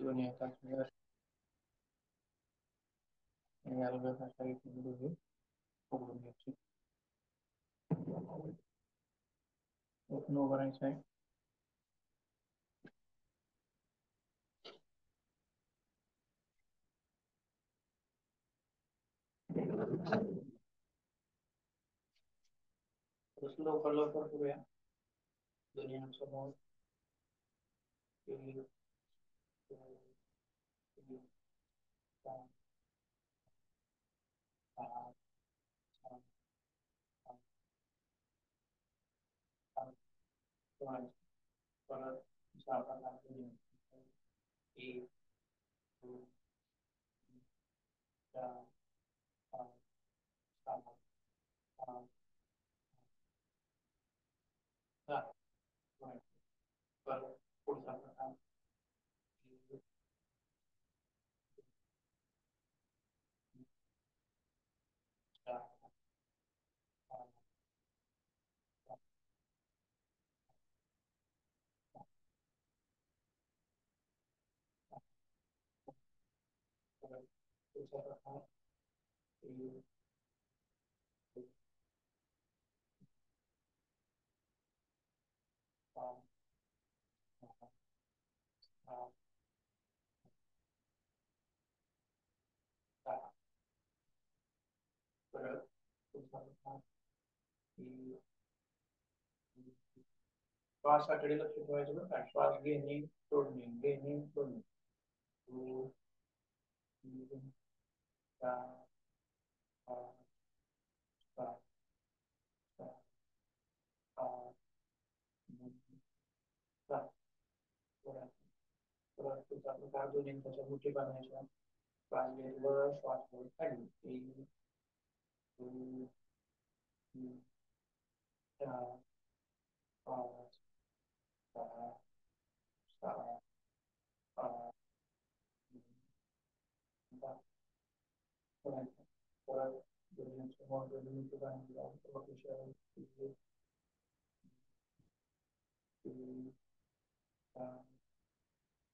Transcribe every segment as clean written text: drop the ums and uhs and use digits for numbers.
दुनिया का सुंदर यालगा भाषा एक हिंदू है पोग्रामची ओपन उभारायचं आहे. लवकर लवकर करूया. दुनियासमोर एक, दोन, तीन, चार, पाच, सहा, सात, आठ, नऊ, परत सहा प्रकारचे एक, दोन, तीन, चार, पाच, सहा, सात, सात, परत पुढचा प्रकार एक, चार, पाच, सात, परत पुढचा प्रकार एक, दोन, पाच, सहा, सात, सहा, परत पुढचा प्रकार एक, श्वासाकडे लक्ष ठेवायचं बरं का. श्वास घेणे सोडणे घेणे सोडणे. दोन, तीन, चार, पाच, सहा, सात, आठ, नऊ, दहा. परत परत तुझा प्रकार दोन इंचाच्या मुठी बांधायच्या. श्वास घेतलं श्वास सोडून खाली एक, दोन, तीन, चार, पाच, सहा, सात, आठ, नऊ, दहा. करायचं. परत दोन इंचाच्या दोन मुठी बांधायच्या. परत एक, तीन, चार,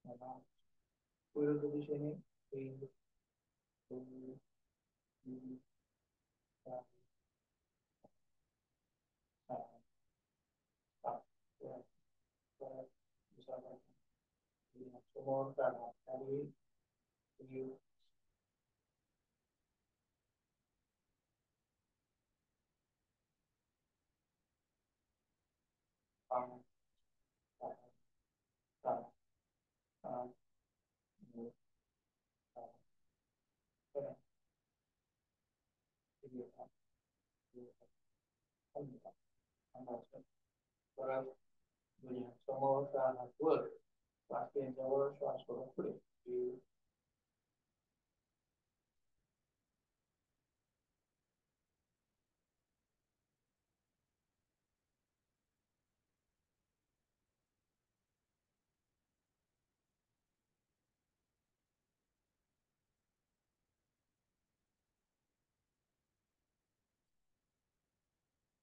पाच, विरुद्ध दिशेने एक, दोन, तीन, चार, पाच, सात. परत दुसरा प्रकार समोर काढा खाली एक, पाच, सहा, सात, आठ, नऊ, दहा. परत एक, दोन, तीन, चार, परत दुनिया समोर काढा वर. श्वास घ्यायच्यावर श्वास सोडून पुढे एक,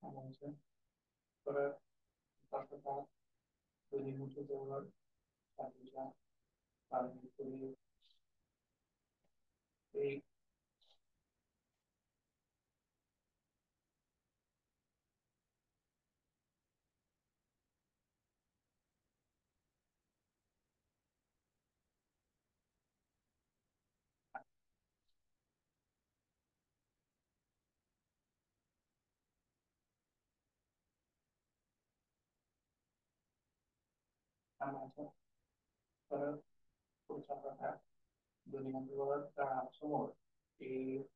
आणायचं. परत पाच प्रकार दोन्ही मुठी जवळ छातीच्या बाजूने पुढे एक, आणायचं. परत पुढचा प्रकार दोन्ही हातावर काढा समोर एक,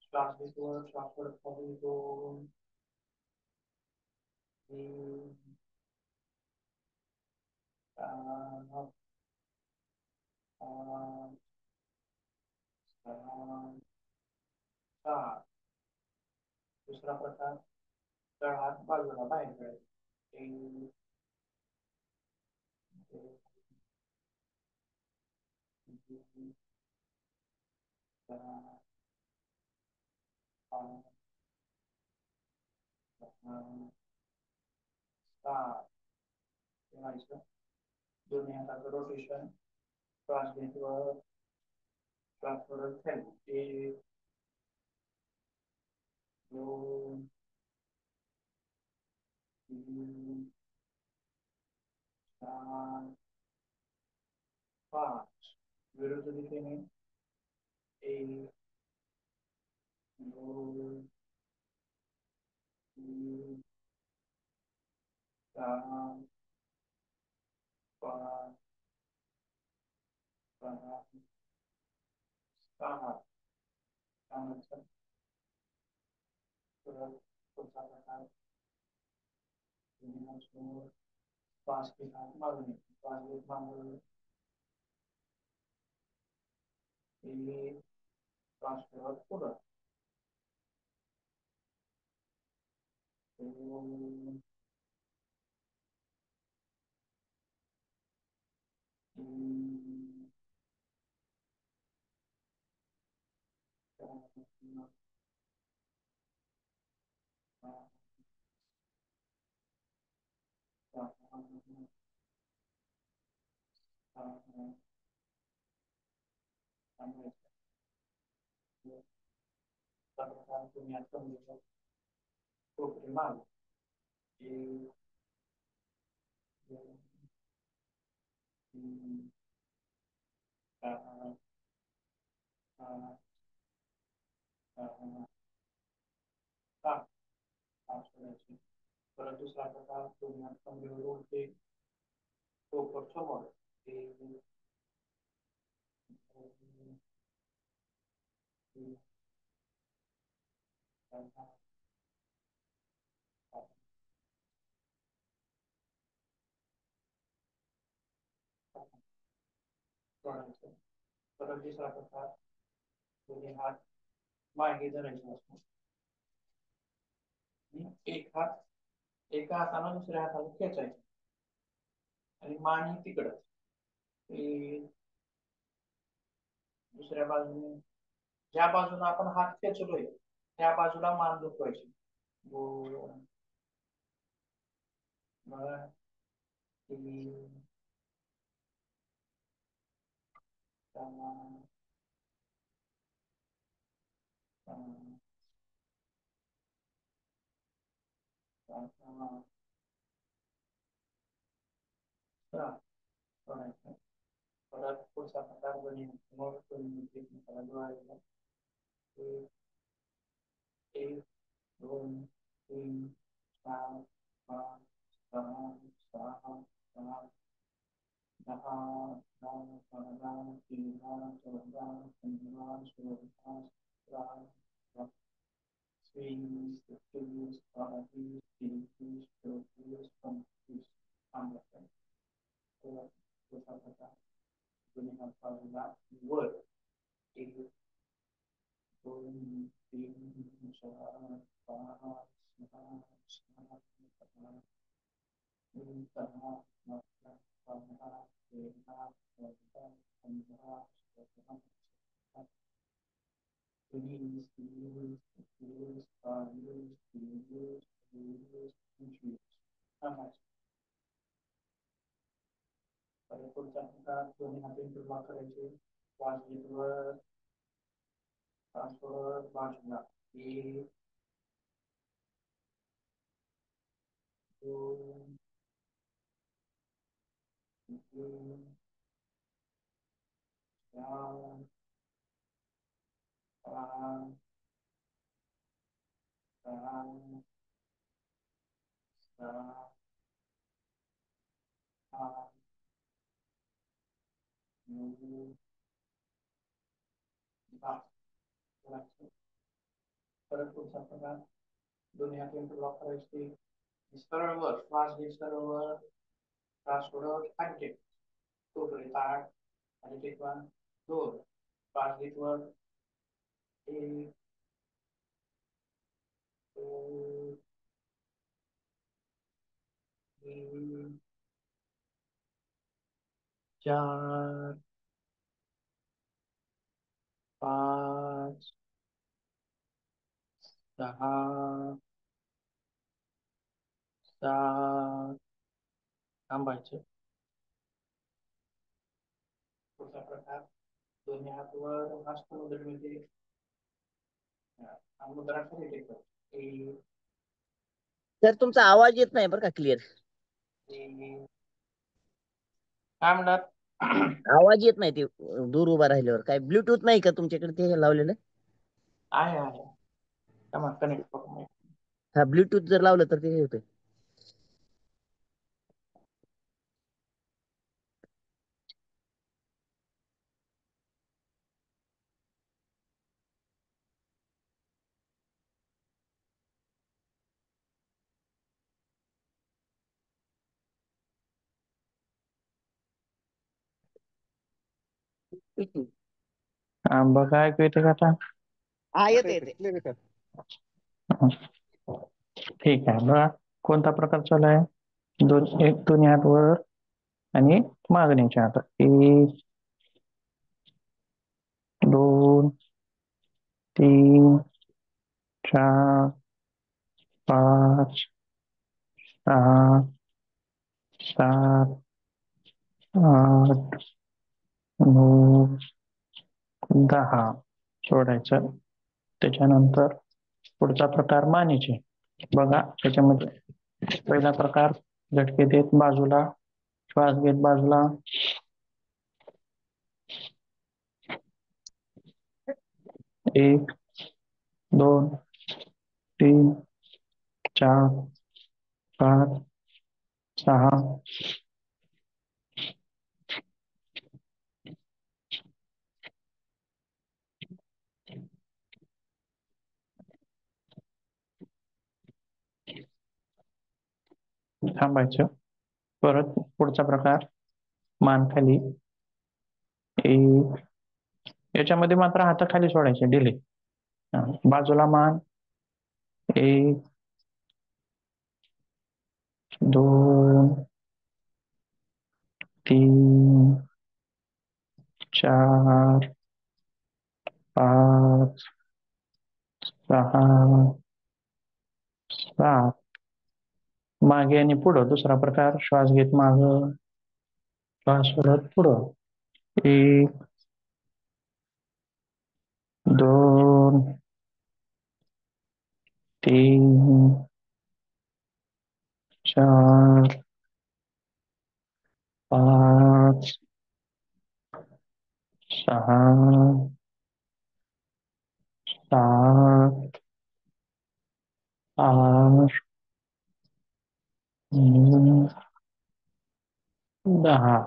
श्वास घेतो श्वास परत खाली दोन, तीन, चार, पाच, सहा, सात. दुसरा प्रकार तळ हात बाजूला बाहेर काढायचे एक, दोन, तीन, चार, पाच, सहा, सात. ठेवायचं. दोन्ही हाताचं रोटेशन, श्वास घेतल्यावर श्वास सोडत खाली. एक, दोन, तीन, चार, पाच. विरुद्ध दिशेने एक, दोन, तीन, चार, पाच, सहा, सहा. त्यानंतर परत पुढचा प्रकार समोर श्वास घेतात मागून श्वास घेत मागून एक, श्वास सोडत पुढं. दोन, तीन, चार, पाच, सहा, सहा, थांबायचं. प्रकार तुम्ही आता समजू शकता. कोपरी माग एक, दोन, तीन, चार, पाच, सहा, सात. पाच सोडायचे. परत दुसरा प्रकार तुम्ही आता समजू उलटे कोपर समोर एक, दोन, तीन, चार, पाच, सहा. सोडायचं. परत दुसरा प्रकार दोन्ही हात मागे धरायचे असतो. आणि एक हात एका हाताने दुसऱ्या हाताला खेचायचं आणि मान ही तिकडच. ते दुसऱ्या बाजूने ज्या बाजूला आपण हात खेचलोय त्या बाजूला मान दुखवायची. दोन, दोन, तीन, चार, पाच, सहा, सात. सोडायचं. परत पुढचा प्रकार बनी मग तुम्ही एकमेकाला जोडायचं. एक, एक, दोन, तीन, चार, पाच, सहा, सहा, सात, दहा, अकरा, बारा, तेरा, चौदा, पंधरा, सोळा, सतरा, तेवीस, एकवीस, बावीस, तेवीस, चोवीस, पंचवीस. सांगा दुसरा प्रकार दोन्ही हात बाजूला वर एक, दोन, तीन, चार, पाच, सहा, सात, आठ, नऊ, दहा, अकरा, बारा, तेरा, चौदा, पंधरा, सोळा, सतरा, तेवीस, चोवीस, एकवीस, बावीस, तेवीस, चोवीस, पंचवीस. सांगायचं. परत पुढचा प्रकार दोन्ही हात इंटरलॉक करायचे. श्वास घेत वर, श्वास सोडत बाजूला एक, दोन, तीन, चार, पाच, सहा, सात, आठ, नऊ, दहा. करायचं. परत पुढचा प्रकार दोन्ही हात इंटरलॉक करायचे. सरळ वर श्वास घे, सरळ वर श्वास सोडत खाली टेक. तोपर्यंत आठ आणि टेकवा. दोन, श्वास घेत वर एक, दोन, तीन, चार, पाच, सहा, सात. थांबायचं. पुढचा प्रकार दोन्ही हात वर हस्तमुद्रेमध्ये मुद्रा खाली टेकव. सर तुमचा आवाज येत नाही बरं का क्लिअर. काय म्हणतात? आवाज येत नाही ते दूर उभा राहिल्यावर. काय ब्लूटूथ नाही का तुमच्याकडे ते लावलेलं? आहे कनेक्ट करून. हा ब्लूटूथ जर लावलं तर ते होतंय. बघा ऐकू येते का आता? हा येते. ठीक आहे. बघा कोणता प्रकार चालू आहे. दोन्ही हात वर आणि मागणीच्या हात. 1 2 3 4 5 6 7 8 9 10 सोडायचं. त्याच्यानंतर पुढचा प्रकार मानेचे. बघा त्याच्यामध्ये पहिला प्रकार झटके देत बाजूला, श्वास घेत बाजूला, 1 2 3 4 5 6 थांबायचं. परत पुढचा प्रकार मान खाली. 1 याच्यामध्ये मात्र हाताखाली सोडायचे डिले. बाजूला मान. 1 2 3 4 5 6 7 मागे आणि पुढं. दुसरा प्रकार श्वास घेत माग, श्वास सोडत पुढं. 1 2 3 4 5 6 7 8 9 10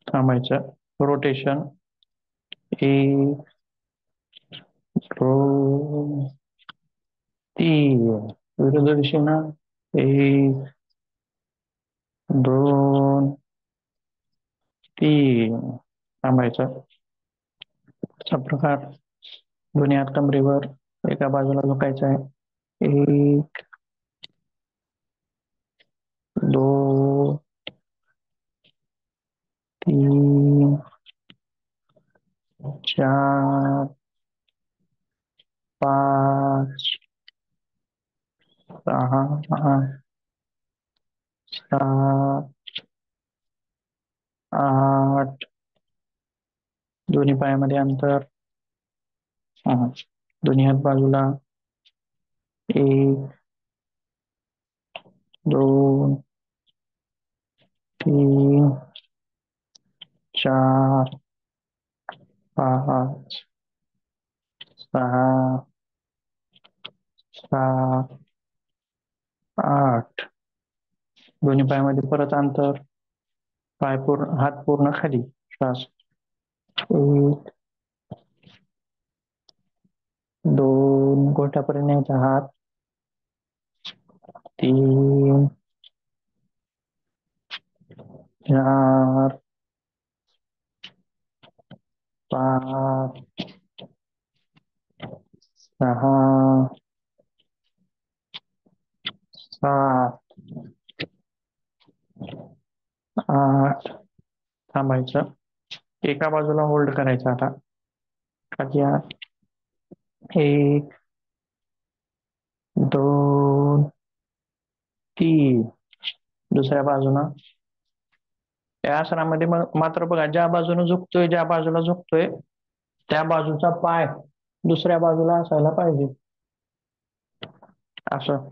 थांबायचं. रोटेशन. 1 2 3 विरुद्ध दिशेनं. 1 2 3 थांबायचं. अशा प्रकार दोन्ही हात कमरेवर एका बाजूला झुकायचं आहे. 1 2 3 4 5 6 7 8 दोन्ही पायामध्ये अंतर. दोन्ही हात बाजूला. 1 2 3 4 5 6 7 8 दोन्ही पायामध्ये परत अंतर. हात पूर्ण खाली. श्वास. 1 2 गोठ्यापर्यंत न्यायचा हात. 3 4 5 6 7 8 थांबायचं. एका बाजूला होल्ड करायचं आता. खाली हात. 1 2 3 दुसऱ्या बाजूला. या आसनामध्ये मग मात्र बघा, ज्या बाजूने झुकतोय, ज्या बाजूला झुकतोय त्या बाजूचा पाय दुसऱ्या बाजूला असायला पाहिजे, असं.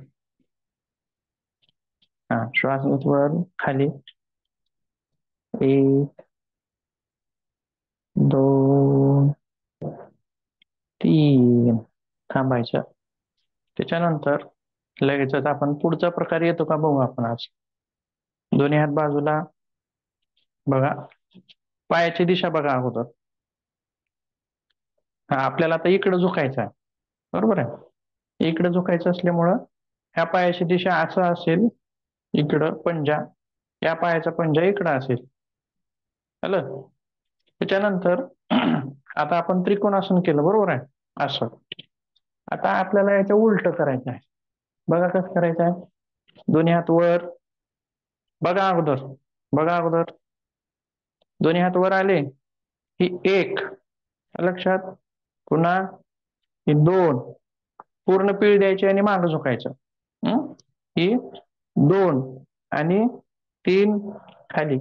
हा, श्वास घेत वर खाली, 1 2 3, थांबायचं. त्याच्यानंतर लगेचच आपण पुढचा प्रकार येतो का बघू आपण आज. दोन्ही हात बाजूला बघा, पायाची दिशा बघा अगोदर. हा, आपल्याला आता इकडे झुकायचं आहे, बरोबर आहे. इकडे झुकायचं असल्यामुळं ह्या पायाची दिशा असं असेल, इकडं पंजा, या पायाचा पंजा इकडं असेल. आलं. त्याच्यानंतर आता आपण त्रिकोणासन केलं, बरोबर आहे, असं. आता आपल्याला याच्या उलट करायचं आहे. बघा कसं करायचं आहे. दोन्ही हात वर बघा अगोदर, बघा अगोदर. दोन्ही हात वर आले ही 1 लक्षात, पुन्हा ही 2, पूर्ण पीळ द्यायची आणि मागं झुकायचं. ही 2 आणि 3 खाली,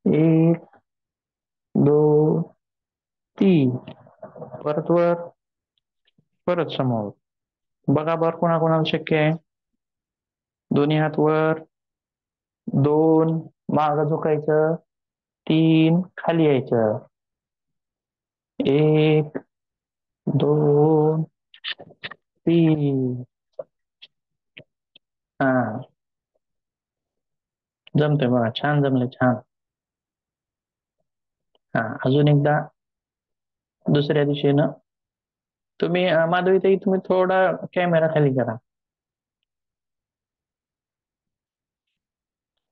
1 2 3, परत वर, परत समोर. बघा बरं कोणाकोणाला शक्य आहे. दोन्ही हात वर, 2 मागं झुकायचं, 3 खाली यायचं, 1 2 3. हा, जमतंय बघा, छान जमले, छान. हा, अजून एकदा दुसऱ्या दिशेनं. तुम्ही माधवीताई, तुम्ही थोडा कॅमेरा खाली करा.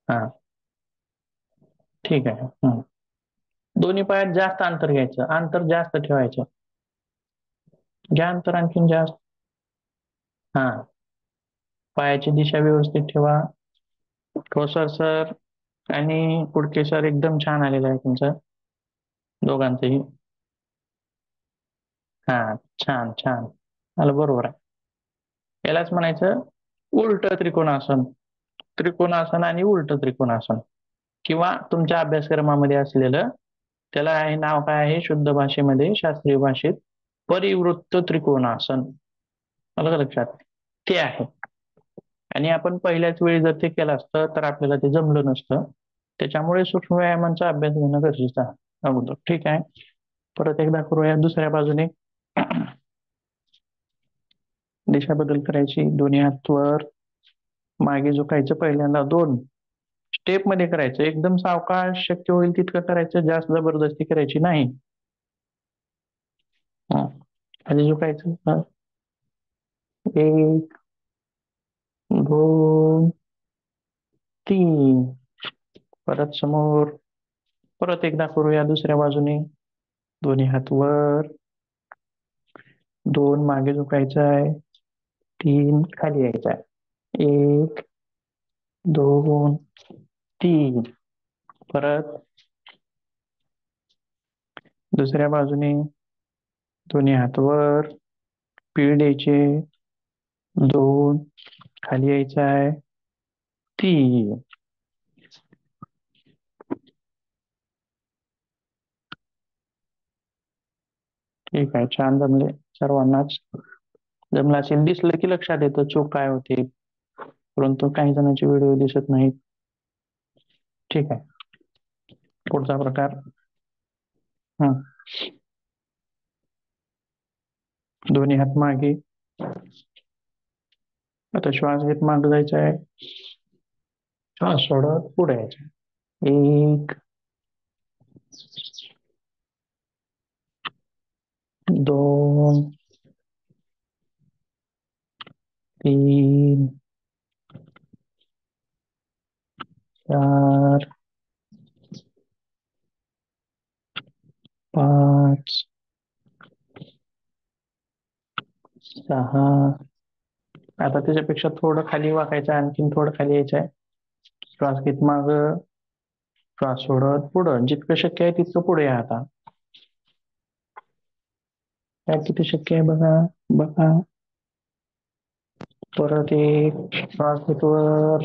हा, ठीक आहे. दोन्ही पायात जास्त अंतर घ्यायचं, अंतर जास्त ठेवायचं. घ्या अंतर आणखीन जास्त. हा, पायाची दिशा व्यवस्थित ठेवा. ठोसर सर आणि कुडके सर एकदम छान आलेलं आहे तुमचं दोघांचंही. हा, छान छान आलं, बरोबर आहे. यालाच म्हणायचं उलट त्रिकोणासन. त्रिकोणासन आणि उलट त्रिकोणासन, किंवा तुमच्या अभ्यासक्रमामध्ये असलेलं त्याला आहे नाव काय आहे शुद्ध भाषेमध्ये, शास्त्रीय भाषेत परिवृत्त त्रिकोणासन. आलं का लक्षात. ते आहे. आणि आपण पहिल्याच वेळी जर ते केलं असतं तर आपल्याला ते जमलं नसतं. त्याच्यामुळे सूक्ष्म व्यायामांचा अभ्यास घेणं गरजेचं आहे अगोदर. ठीक आहे, परत एकदा करूया दुसऱ्या बाजूने. दिशा बदल करायची. दोन्ही हात वर, मागे झुकायचं. पहिल्यांदा 2 स्टेप मध्ये करायचं, एकदम सावकाश, शक्य होईल तितकं करायचं, जास्त जबरदस्ती करायची नाही. खाली झुकायचं. 1 2 3, परत समोर. परत एकदा करूया दुसऱ्या बाजूने. दोन्ही हात वर, 2 मागे झुकायचं आहे, 3 खाली यायचं आहे, 1 2 3. परत दुसऱ्या बाजूने. दोन्ही हात वर, पीळ द्यायचे, 2 खाली यायचं आहे, 3. ठीक आहे, छान जमले सर्वांनाच. जमलं असेल, दिसलं की लक्षात येतं चूक काय होते, परंतु काही जणांचे व्हिडिओ दिसत नाहीत. ठीक आहे, पुढचा प्रकार. दोन्ही हात मागे. आता श्वास घेत मागे जायचं आहे, श्वास सोडत पुढे यायचं. 1 2 3 4 5 6. आता त्याच्यापेक्षा थोडं खाली वाकायचं, आणखीन थोडं खाली यायचं आहे. श्वास घेत माग, श्वास सोडत पुढं, जितकं शक्य आहे तितकं पुढे या. आता काय किती शक्य आहे बघा, बघा. परत 1 श्वास घेत वर,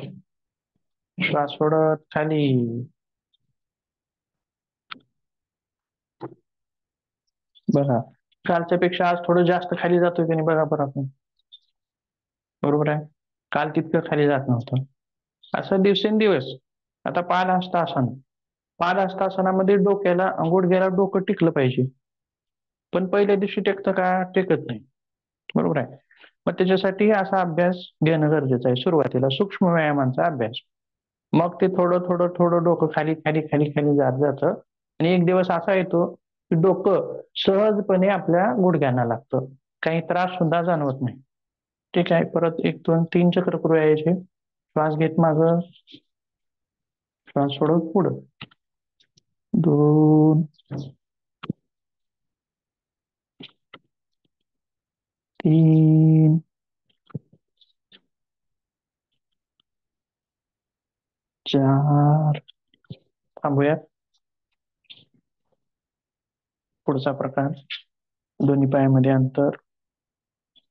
श्वास सोडत खाली. बघा, कालच्या पेक्षा आज थोडं जास्त खाली जातोय की नाही बघा बरं आपण. बरोबर आहे. काल तितकं खाली जात नव्हतं. असं दिवसेंदिवस. आता पादहस्तासन. पादहस्तासनामध्ये डोक्याला गुडघ्याला डोकं टिकलं पाहिजे. पण पहिल्या दिवशी टेकतं का? टेकत नाही. बरोबर आहे. मग त्याच्यासाठी असा अभ्यास घेणं गरजेचं आहे. सुरुवातीला सूक्ष्म व्यायामांचा अभ्यास. मग ते थोडं थोडं थोडं डोकं खाली खाली खाली खाली जात जातं. आणि एक दिवस असा येतो की डोकं सहजपणे आपल्या गुडघ्यांना लागतं. काही त्रास सुद्धा जाणवत नाही. ठीक आहे. परत 1, 2, 3 चक्र करूया याचे. श्वास घेत मागं, श्वास सोडत पुढं. 2, 3, 4. थांबूयात. पुढचा प्रकार. दोन्ही पायामध्ये अंतर.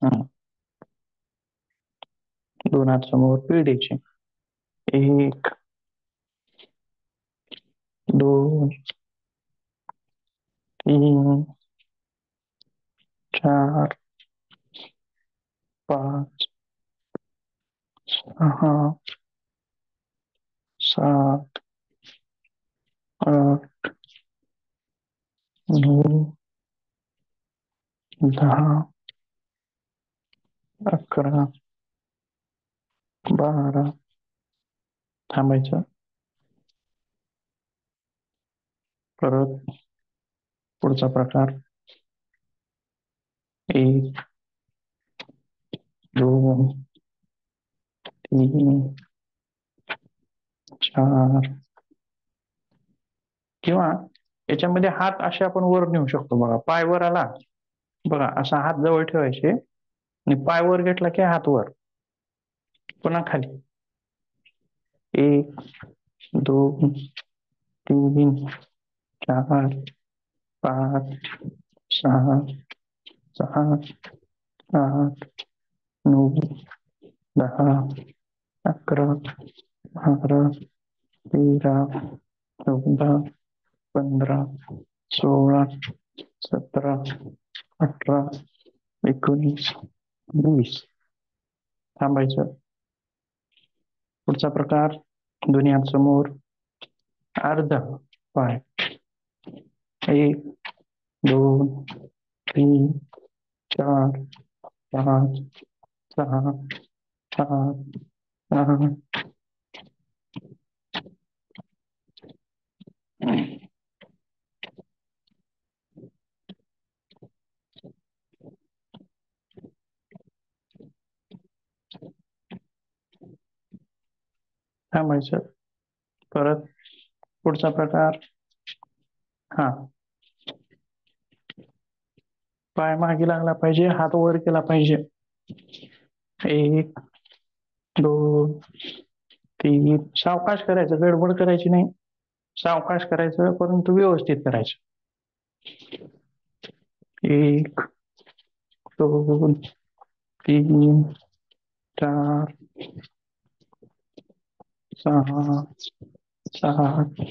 हं. 2 हात समोर पीठ द्यायचे. 1, 2, 3, 4, 5, 6, 7, 8, 9, 10, 11, 12. थांबायचं. परत पुढचा प्रकार. 1, 2, 3, 4. किंवा याच्यामध्ये हात असे आपण वर नेऊ शकतो बघा. पाय वर आला, बघा असा हात जवळ ठेवायचे आणि पाय वर घेतला की हात वर. पुन्हा खाली. 1, 2, 3, 4, 5, 6, 7, 8, 9, 10, 11, 12, 13, 14, 15, 16, 17, 18, 19, 20. थांबायचं. पुढचा प्रकार. दोन्ही हात समोर. अर्धा पाय. 1, 2, 3, 4, 5, 6, 7, 8. थांबायचं. परत पुढचा प्रकार. हा, पाय मागे लागला पाहिजे, हात वर केला पाहिजे. 1, 2, 3. सावकाश करायचं, गडबड करायची नाही. सावकाश करायचं, परंतु व्यवस्थित करायचं. 1, 2, 3, 4, 6, 7,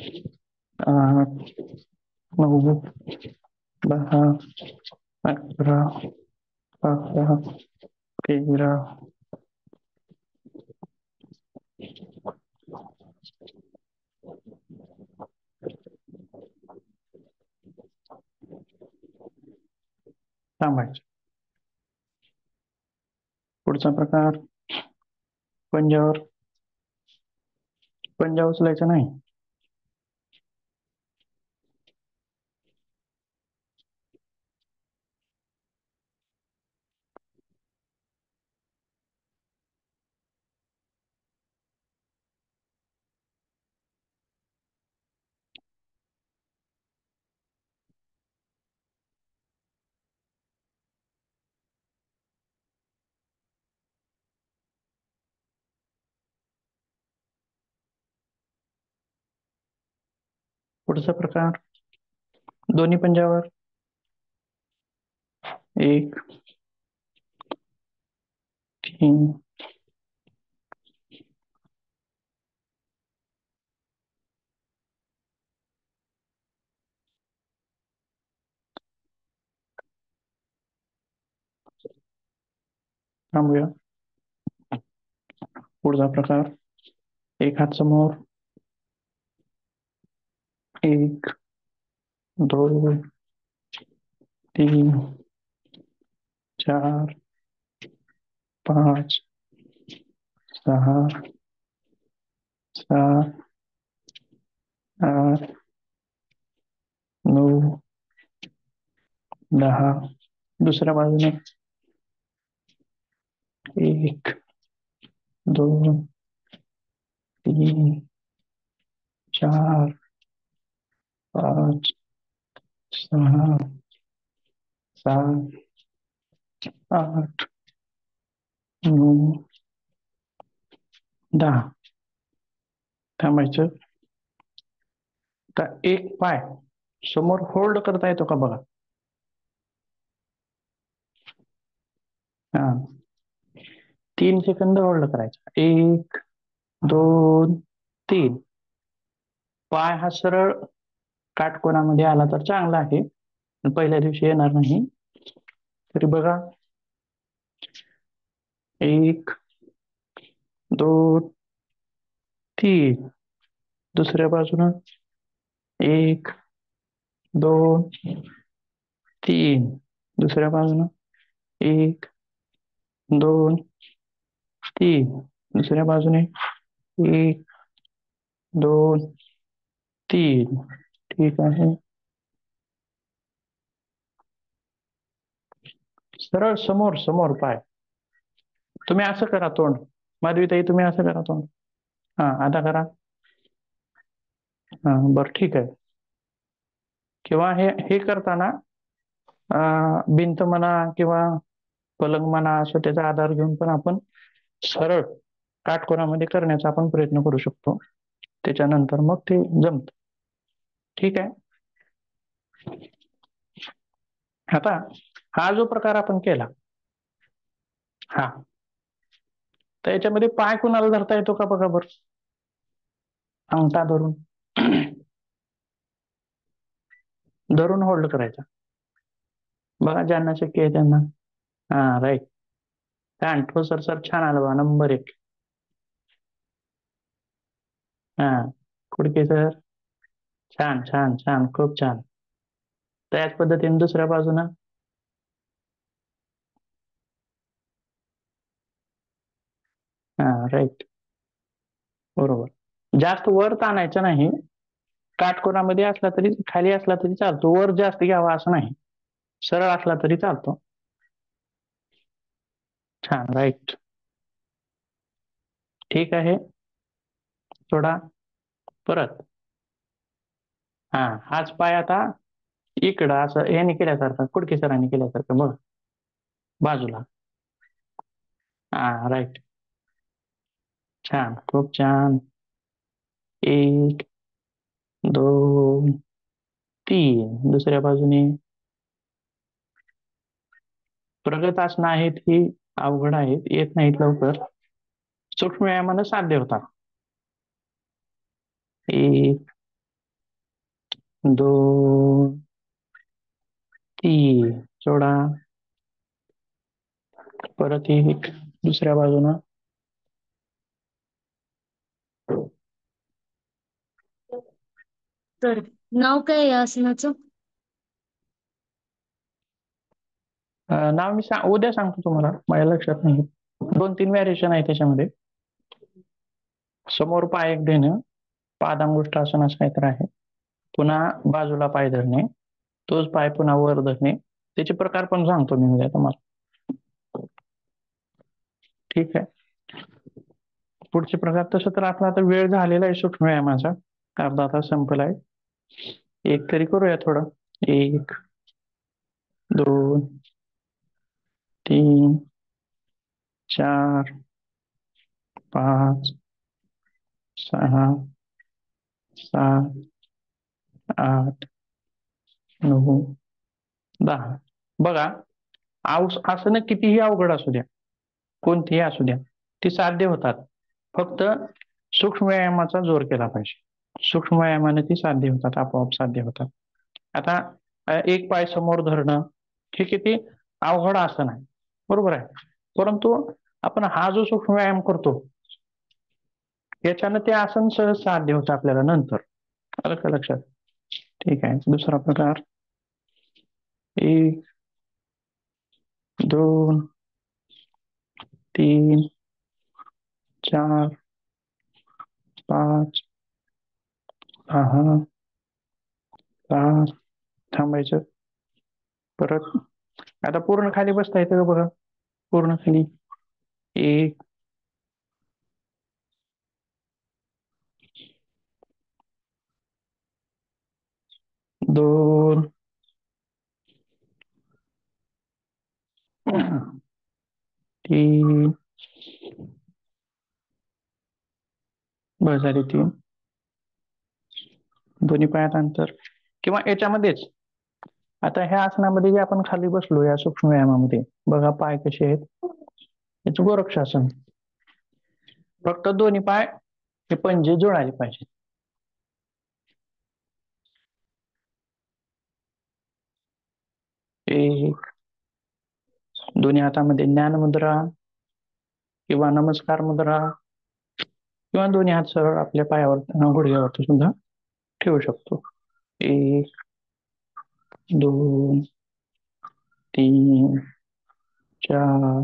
8, 9, 10, 11, 12, 13. थांबायचं. पुढचा प्रकार. पंजावर. पंजा उचलायचा नाही. पुढचा प्रकार. दोन्ही पंजावर. 1, 3, थांबूया. पुढचा प्रकार, एक हात समोर, 1 2 3 4 5 6 7 8 9 10. दुसऱ्या बाजूने 1 2 3 4 5 6 7 8 9 10. थांबायचं. आता एक पाय समोर होल्ड करता येतो का बघा. हा, 3 सेकंद होल्ड करायचा. 1 2 3. पाय हा सरळ काटकोनामध्ये आला तर चांगला आहे, पण पहिल्या दिवशी येणार नाही. तरी बघा, 1 2 3. दुसऱ्या बाजूनं 1 2 3. दुसऱ्या बाजूनं 1 2 3. दुसऱ्या बाजूने 1 2 3. ठीक आहे. सरळ समोर समोर पाय. तुम्ही असं करा तोंड. माधवीताई, तुम्ही असं करा तोंड. हा, आता करा. हा, बरं, ठीक आहे. किंवा हे हे करताना भिंत म्हणा किंवा पलंग म्हणा, असं त्याचा आधार घेऊन पण आपण सरळ काटकोनामध्ये करण्याचा आपण प्रयत्न करू शकतो. त्याच्यानंतर मग ते जमत. ठीक आहे. आता हा जो प्रकार आपण केला, हा, तर याच्यामध्ये पाय कुणाला धरता येतो का बघा बरं. अंगठा धरून धरून होल्ड करायचा. बघा, ज्यांना शक्य आहे त्यांना. हा, राईट. छान, ठोसर सर, छान आलं बा, नंबर 1. हा, कुडके सर, छान छान छान, खूप छान. त्याच पद्धतीने दुसऱ्या बाजूनं. हा, राईट, बरोबर. जास्त वर ताणायचं नाही. काटकोनामध्ये असला तरी, खाली असला तरी चालतो. वर जास्त घ्यावा असं नाही. सरळ असला तरी चालतो. छान, राईट. ठीक आहे. थोडा परत. हा, हाच पाय आता इकडं असं याने केल्यासारखं, कुडके सरांनी केल्यासारखं बघ, बाजूला. हा, राईट. छान, खूप छान. 1 2 3. दुसऱ्या बाजूने. प्रगत आसनं आहेत ही अवघड आहेत, येत नाहीत लवकर. सूक्ष्म व्यायामानं साध्य होतात. 1 2 3. सोडा. परत 1. दुसऱ्या बाजूनं. तर नाव काय आहे या आसनाचं? नाव मी उद्या सांगतो तुम्हाला, माझ्या लक्षात नाही. 2-3 व्हॅरिएशन आहे त्याच्यामध्ये. समोर पाय एक देणं, पादांगुष्ठ आसन असं काहीतरी आहे. पुन्हा बाजूला पाय धरणे, तोच पाय पुन्हा वर धरणे. त्याचे प्रकार पण सांगतो मी उद्या तुम्हाला. ठीक आहे. पुढचे प्रकार. तसं तर आपला आता वेळ झालेला आहे सूक्ष्म व्यायामाचा, अर्धा तास संपलाय. एक तरी करूया थोडं. 1 2 3 4 5 6 7 8 9 10. बघा, आसनं कितीही अवघड असू द्या, कोणतीही असू द्या, ती साध्य होतात. फक्त सूक्ष्म व्यायामाचा जोर केला पाहिजे. सूक्ष्म व्यायामाने ती साध्य होतात, आपोआप साध्य होतात. आता एक पाय समोर धरणं, हे किती अवघड आसन आहे, बरोबर आहे. परंतु आपण हा जो सूक्ष्म व्यायाम करतो याच्यानं ते आसन सहज साध्य होतं आपल्याला नंतर. आलं का लक्षात? ठीक आहे. दुसरा प्रकार 1, 2, 3, 4, 5, 6, 7 थांबायचं. परत आता पूर्ण खाली बसता येतं का बघा? पूर्ण खाली 1, 2, 3 बस झाली 3. दोन्ही पायात अंतर किंवा याच्यामध्येच आता ह्या आसनामध्ये जे आपण खाली बसलो या सूक्ष्म व्यायामामध्ये बघा पाय कसे आहेत. याचं गोरक्षासन. फक्त दोन्ही पाय हे पंजे जुळायला पाहिजे. एक दोन्ही हातामध्ये ज्ञान मुद्रा किंवा नमस्कार मुद्रा किंवा दोन्ही हात सरळ आपल्या पायावर गुडघ्यावरती सुद्धा ठेवू शकतो. 1, 2, 3, 4,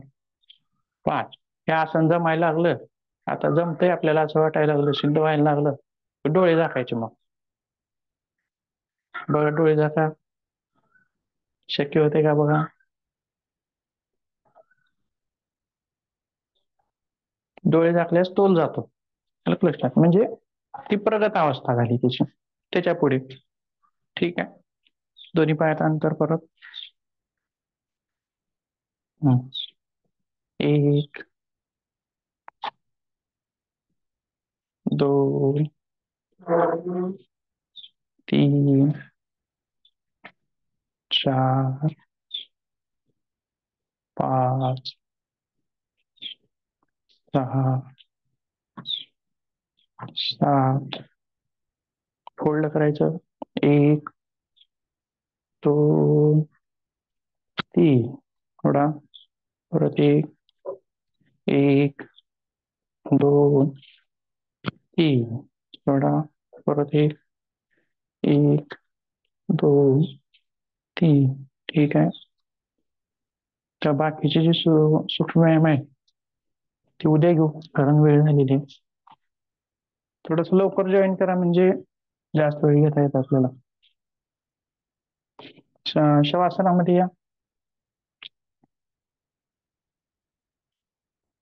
5 हे आसन जमायला लागलं. आता जमतंय आपल्याला असं वाटायला लागलं सिद्ध व्हायला लागलं. डोळे झाकायचे मग. बघा डोळे झाका. शक्य होते का बघा? डोळे झाकल्यास तोल जातो. लक्षात म्हणजे ती प्रगत अवस्था झाली त्याची. त्याच्या पुढे ठीक आहे. दोन्ही पायात अंतर परत 1, 2, 3, 4, 5, 6, 7 फोल्ड करायचं. 1, 2, 3 थोडा परत 1, 2, 3 थोडा परत 1, 2, 3 ठीक आहे. तर बाकीचे जे सूक्ष्म व्यायाम आहे ते उद्या घेऊ कारण वेळ झालेली आहे. थोडस लवकर जॉईन करा म्हणजे जास्त वेळ घेता येत आपल्याला. शवासनामध्ये या.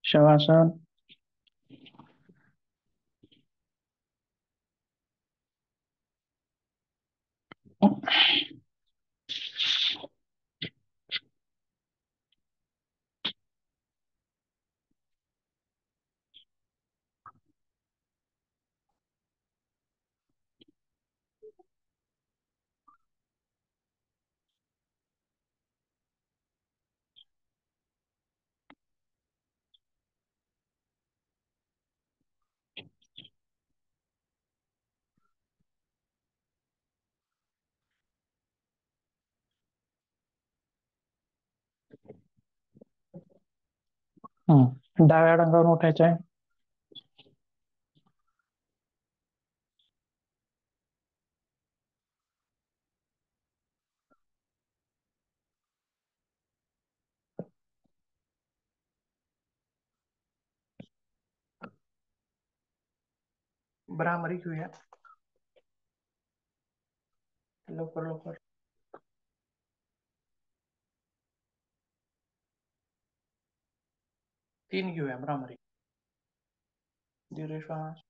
शवासन डाव्या अंगावर उठायचं आहे. भ्रामरी घेऊया लवकर लवकर. 3 घेऊया भ्रामरी. दीर्घ श्वास.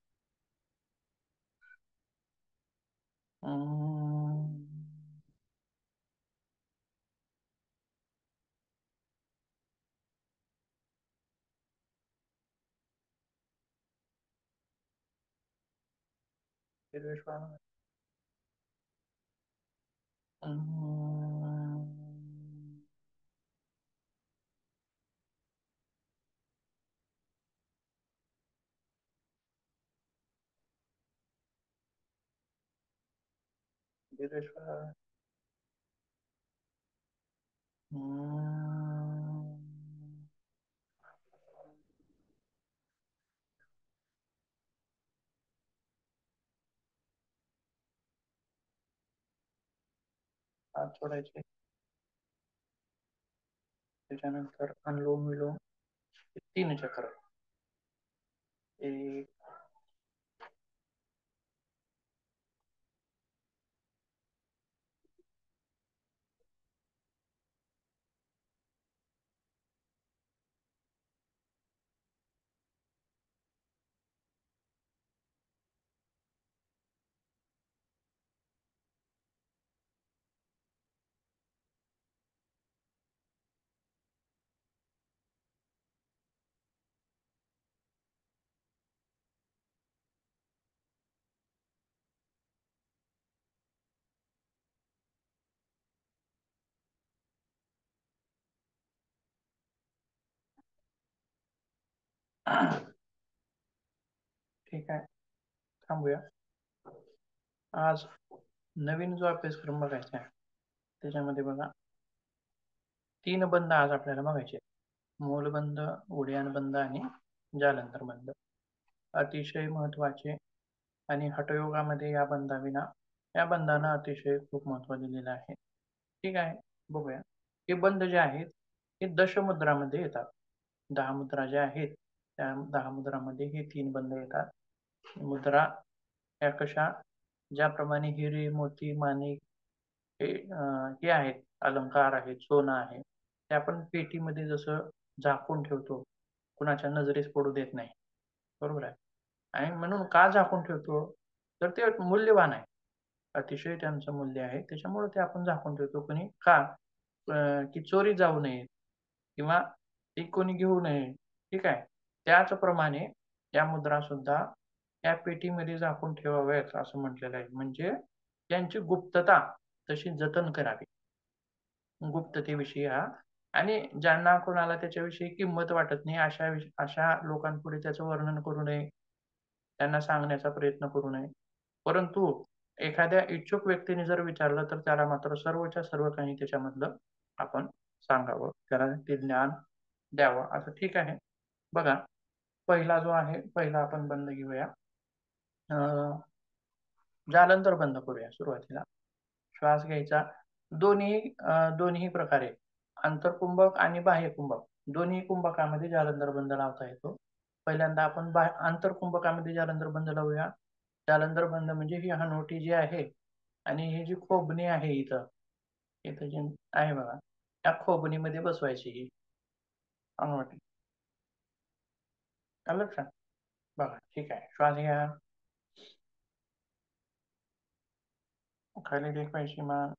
दीर्घ श्वास. दीर्घ श्वास. हात सोडायचे. त्याच्यानंतर अनुलोम विलोम 3 चक्र. 1 ठीक आहे, थांबूया. आज नवीन जो अभ्यासक्रम बघायचा आहे त्याच्यामध्ये बघा 3 बंध आज आपल्याला बघायचे. मूलबंध, उड्डाण बंध आणि जालंधर बंध. अतिशय महत्वाचे आणि हठयोगामध्ये या बंधांना अतिशय खूप महत्व दिलेलं आहे. ठीक आहे, बघूया. हे बंध जे आहेत हे दशमुद्रामध्ये येतात. 10 मुद्रा ज्या आहेत त्या 10 मुद्रामध्ये हे 3 बंध येतात. मुद्रा या कशा, ज्याप्रमाणे हिरे, मोती, माणिक हे आहेत, अलंकार आहेत, सोनं आहे, ते आपण पेटीमध्ये जसं झाकून ठेवतो, कुणाच्या नजरेस पडू देत नाही, बरोबर आहे. आणि म्हणून का झाकून ठेवतो, तर ते मूल्यवान आहे, अतिशय त्यांचं मूल्य आहे, त्याच्यामुळे ते आपण झाकून ठेवतो. कोणी का, की चोरी जाऊ नये किंवा ती कोणी घेऊ नये. ठीक आहे, त्याचप्रमाणे या मुद्रा सुद्धा या पेटीमध्ये झाकून ठेवाव्यात असं म्हटलेलं आहे. म्हणजे त्यांची गुप्तता तशी जतन करावी, गुप्ततेविषयी हा. आणि ज्यांना कोणाला त्याच्याविषयी किंमत वाटत नाही अशा लोकांपुढे त्याचं वर्णन करू नये, त्यांना सांगण्याचा प्रयत्न करू नये. परंतु एखाद्या इच्छुक व्यक्तीने जर विचारलं तर त्याला मात्र सर्वच्या सर्व काही त्याच्यामधलं आपण सांगावं, त्याला ते ज्ञान द्यावं असं. ठीक आहे, बघा पहिला जो आहे, पहिला आपण बंद घेऊया. जालंधर बंद करूया. सुरुवातीला श्वास घ्यायचा दोन्ही प्रकारे, आंतरकुंभक आणि बाह्यकुंभक, दोन्ही कुंभकामध्ये जालंधर बंद लावता येतो. पहिल्यांदा आपण आंतरकुंभकामध्ये जालंधर बंद लावूया. जालंधर बंद म्हणजे ही हनवटी जी आहे आणि ही जी खोबणी आहे इथं जी आहे बघा, त्या खोबणीमध्ये बसवायची ही हनवटी. आलं लक्षात? बघा, ठीक आहे. श्वास घ्या, खाली टेकवायची मान.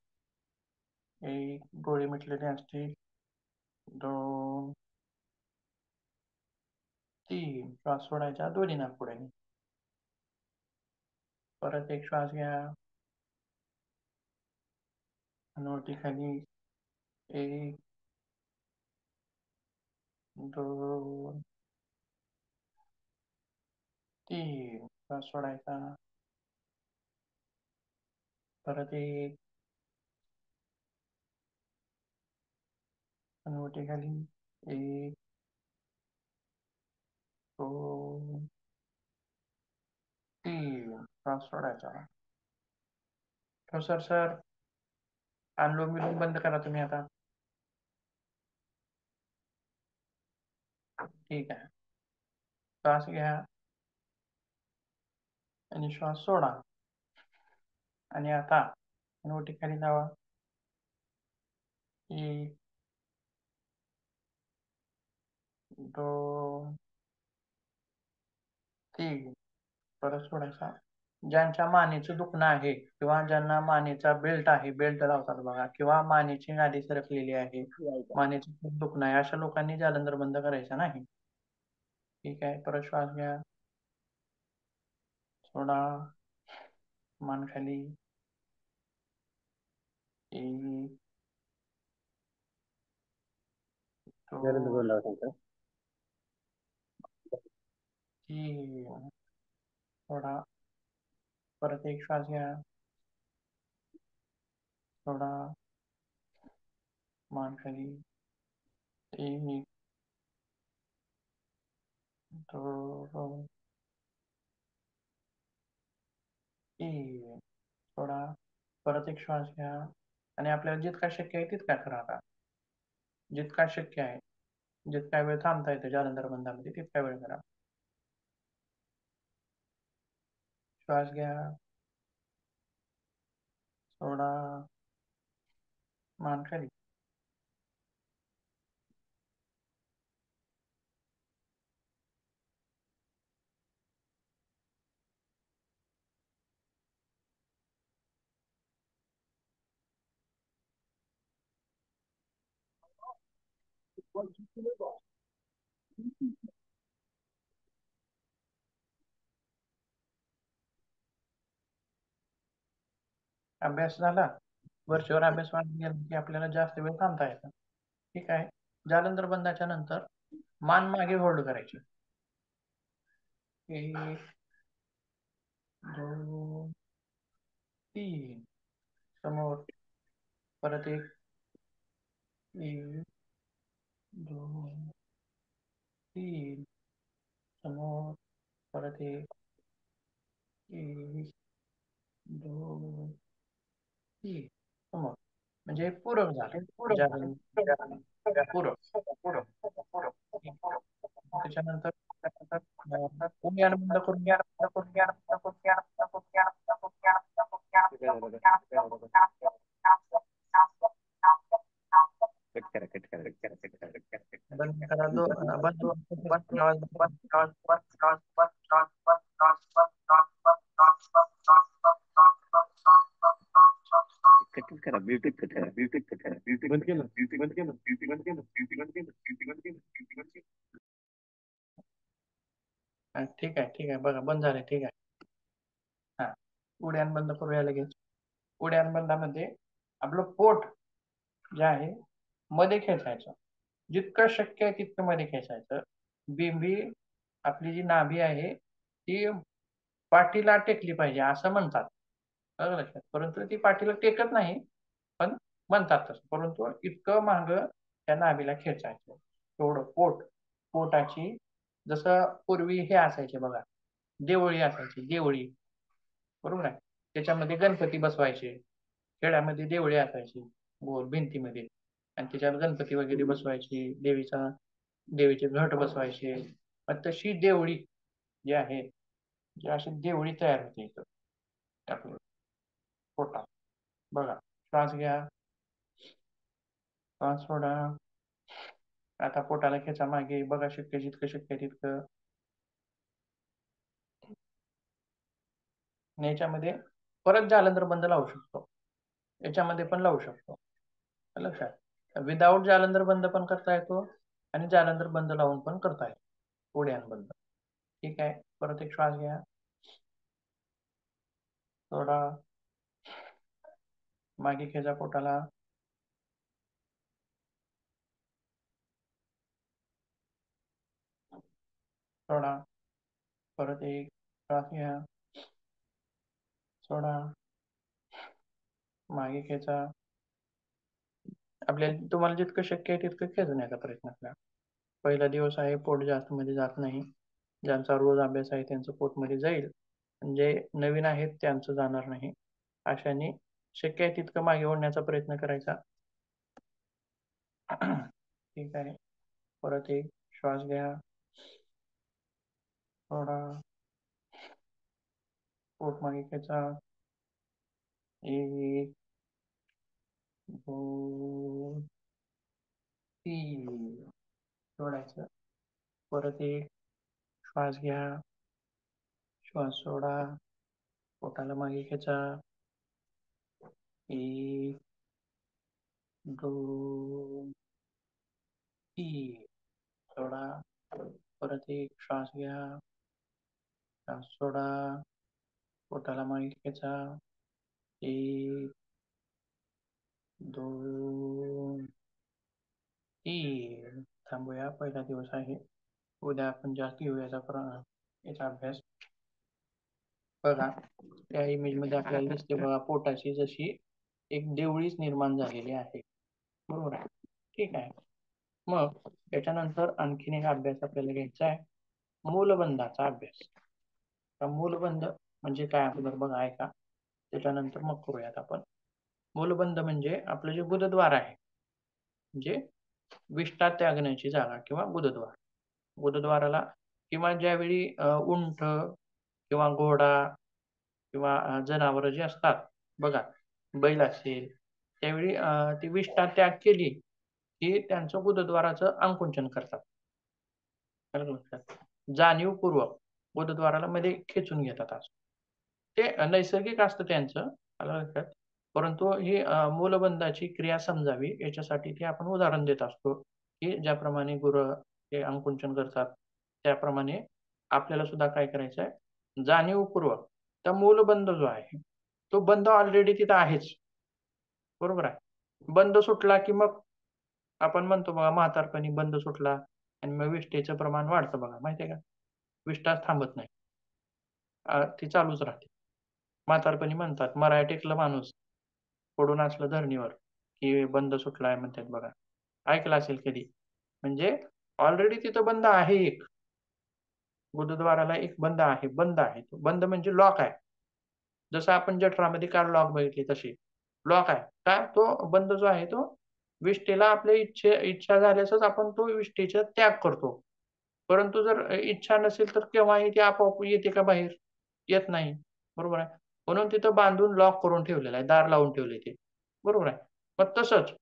1 डोळे मिटलेले असतील. 2 3 श्वास सोडायचा दोन्ही नाकपुड्याने. परत एक श्वास घ्या, हनवटी खाली. 1 2 3 श्वास सोडायचा. परत 1 हनवटी खाली. 1 2 3 श्वास सोडायचा. हो सर अनुलोम विलोम बंद करा तुम्ही आता. ठीक आहे, श्वास घ्या आणि श्वास सोडा. आणि आता हनवटी खाली लावा. 1 2 3 परत सोडायचा. ज्यांच्या मानेचं दुखणं आहे किंवा ज्यांना मानेचा बेल्ट आहे, बेल्ट लावतात बघा, किंवा मानेची नाडी सरकलेली आहे, मानेचं खूप दुखणं आहे, अशा लोकांनी जालंधर बंद करायचा नाही. ठीक आहे, परत श्वास घ्या, सोडा, मान खाली. 1 2 3 सोडा. परत एक श्वास घ्या, सोडा, मान खाली. 1 2 3 सोडा. परत एक श्वास घ्या आणि आपल्याला जितका शक्य आहे तितका करा आता. जितका शक्य आहे, जितका वेळ थांबता येतो जालंधर बंधामध्ये तितका वेळ करा. श्वास घ्या, सोडा, मान खाली. अभ्यास झाला, वरच्यावर अभ्यास वाढत गेला की आपल्याला जास्त वेळ थांबता येतं. ठीक आहे. जालंधर बंदाच्या नंतर मान मागे होल्ड करायची. 1 2 3 समोर, परत 1 2 3 समोर, परत 1 2 3 समोर. म्हणजे पूरक झालं. पूरक. त्याच्यानंतर उद्यान बंद करून घ्या. बंद करा. ठीक आहे बघा बंद झाले. ठीक आहे. हा, उड्डाण बंद करूया लगेच. उड्डाण बंदामध्ये आपलं पोट जे आहे मध्ये खेचायचं, जितकं शक्य आहे तितकं मध्ये खेचायचं. बिंबी आपली जी नाभी आहे ती पाठीला टेकली पाहिजे असं म्हणतात, लक्षात. परंतु ती पाठीला टेकत नाही, पण म्हणतात तसं. परंतु इतकं माग त्या नाभीला खेचायचं. एवढं पोटाची, जसं पूर्वी हे असायचे बघा, देवळी असायची, देवळी, बरोबर आहे. त्याच्यामध्ये गणपती बसवायचे. खेड्यामध्ये देवळी असायची गोल भिंतीमध्ये, आणि त्याच्यात गणपती वगैरे बसवायची, देवीचे घट बसवायचे. तशी देवळी जी आहे, जी अशी देवळी तयार होते इथं आपल्या पोटात. बघा, श्वास घ्या, श्वास सोडा. आता पोटाला खेचा मागे. बघा, जितकं शक्य तितकं. याच्यामध्ये परत जालंधर बंद लावू शकतो, याच्यामध्ये पण लावू शकतो, लक्षात. विदाऊट जालंधर बंद पण करता येतो आणि जालंधर बंद लावून पण करता येतो उड्डाण बंद. ठीक आहे. परत एक श्वास घ्या, सोडा, मागे खेचा पोटाला. सोडा, परत एक श्वास घ्या, सोडा, मागे खेचा. आपल्याला तुम्हाला जितकं शक्य आहे तितकं खेचण्याचा प्रयत्न करा. पहिला दिवस आहे, पोट जास्त मध्ये जात नाही. ज्यांचा रोज अभ्यास आहे त्यांचं पोटमध्ये जाईल, जे नवीन आहेत त्यांचं जाणार नाही. अशाने शक्य आहे तितकं मागे ओढण्याचा प्रयत्न करायचा. ठीक आहे. परत एक श्वास घ्या, सोडा, पोट मागे खेचा. 1 2 3 सोडायचं. परत एक श्वास घ्या, श्वास सोडा, पोटाला मागे खेचा. 1 2 3 सोडा. परत एक श्वास घ्या, श्वास सोडा, पोटाला मागे खेचा. 1 2 3 थांबूया. पहिला दिवस आहे, उद्या आपण जास्त घेऊया याचा अभ्यास. बघा, त्या इमेज मध्ये आपल्याला दिसते बघा, पोटाची जशी एक देवळीच निर्माण झालेली आहे, बरोबर आहे. ठीक आहे. मग त्याच्यानंतर आणखीन एक अभ्यास आपल्याला घ्यायचा आहे, मूलबंधाचा अभ्यास. मूलबंध म्हणजे काय अगोदर बघा, ऐका, त्याच्यानंतर मग करूयात आपण. मूलबंध म्हणजे आपलं जे गुदद्वार आहे, म्हणजे विष्ठा त्यागण्याची जागा किंवा गुदद्वार. गुदद्वाराला किंवा ज्यावेळी उंट किंवा घोडा किंवा जनावरं जी असतात बघा, बैल असेल, त्यावेळी ती विष्ठा त्याग केली की त्यांचं गुदद्वाराचं आकुंचन करतात. आलं का लक्षात? जाणीवपूर्वक गुदद्वाराला मध्ये खेचून घेतात असं. ते नैसर्गिक असतं त्यांचं, आलं लक्षात? परंतु ही मूलबंधाची क्रिया समजावी याच्यासाठी ते आपण उदाहरण देत असतो, की ज्याप्रमाणे गुरं हे आकुंचन करतात, त्याप्रमाणे आपल्याला सुद्धा काय करायचं आहे, जाणीवपूर्वक त्या मूलबंध जो आहे, तो बंध ऑलरेडी तिथं आहेच. बरोबर आहे. बंध सुटला की मग आपण म्हणतो बघा म्हातारपणी बंध सुटला आणि मग विष्ठेचं प्रमाण वाढतं बघा, माहिती आहे का? विष्ठाच थांबत नाही. ती चालूच राहते. म्हातारपणी म्हणतात, मराय टेकलं माणूस पडून असलं धरणीवर, की बंध सुटलाय म्हणतात बघा. ऐकलं असेल कधी. म्हणजे ऑलरेडी तिथं बंध आहे एक. गुरुद्वाराला एक बंध आहे. बंद आहे तो. बंद म्हणजे लॉक आहे. जसं आपण जठरामध्ये कार लॉक बघितली तशी. लॉक आहे. का? तो बंध जो आहे तो विष्ठेला आपल्या इच्छा झाल्यासच आपण तो विष्ठेचा त्याग करतो. परंतु जर इच्छा नसेल तर केव्हाही ती आपोआप येते का बाहेर? येत नाही. बरोबर आहे. म्हणून तिथं बांधून लॉक करून ठेवलेलं आहे. दार लावून ठेवलंय ते. बरोबर आहे. मग तसंच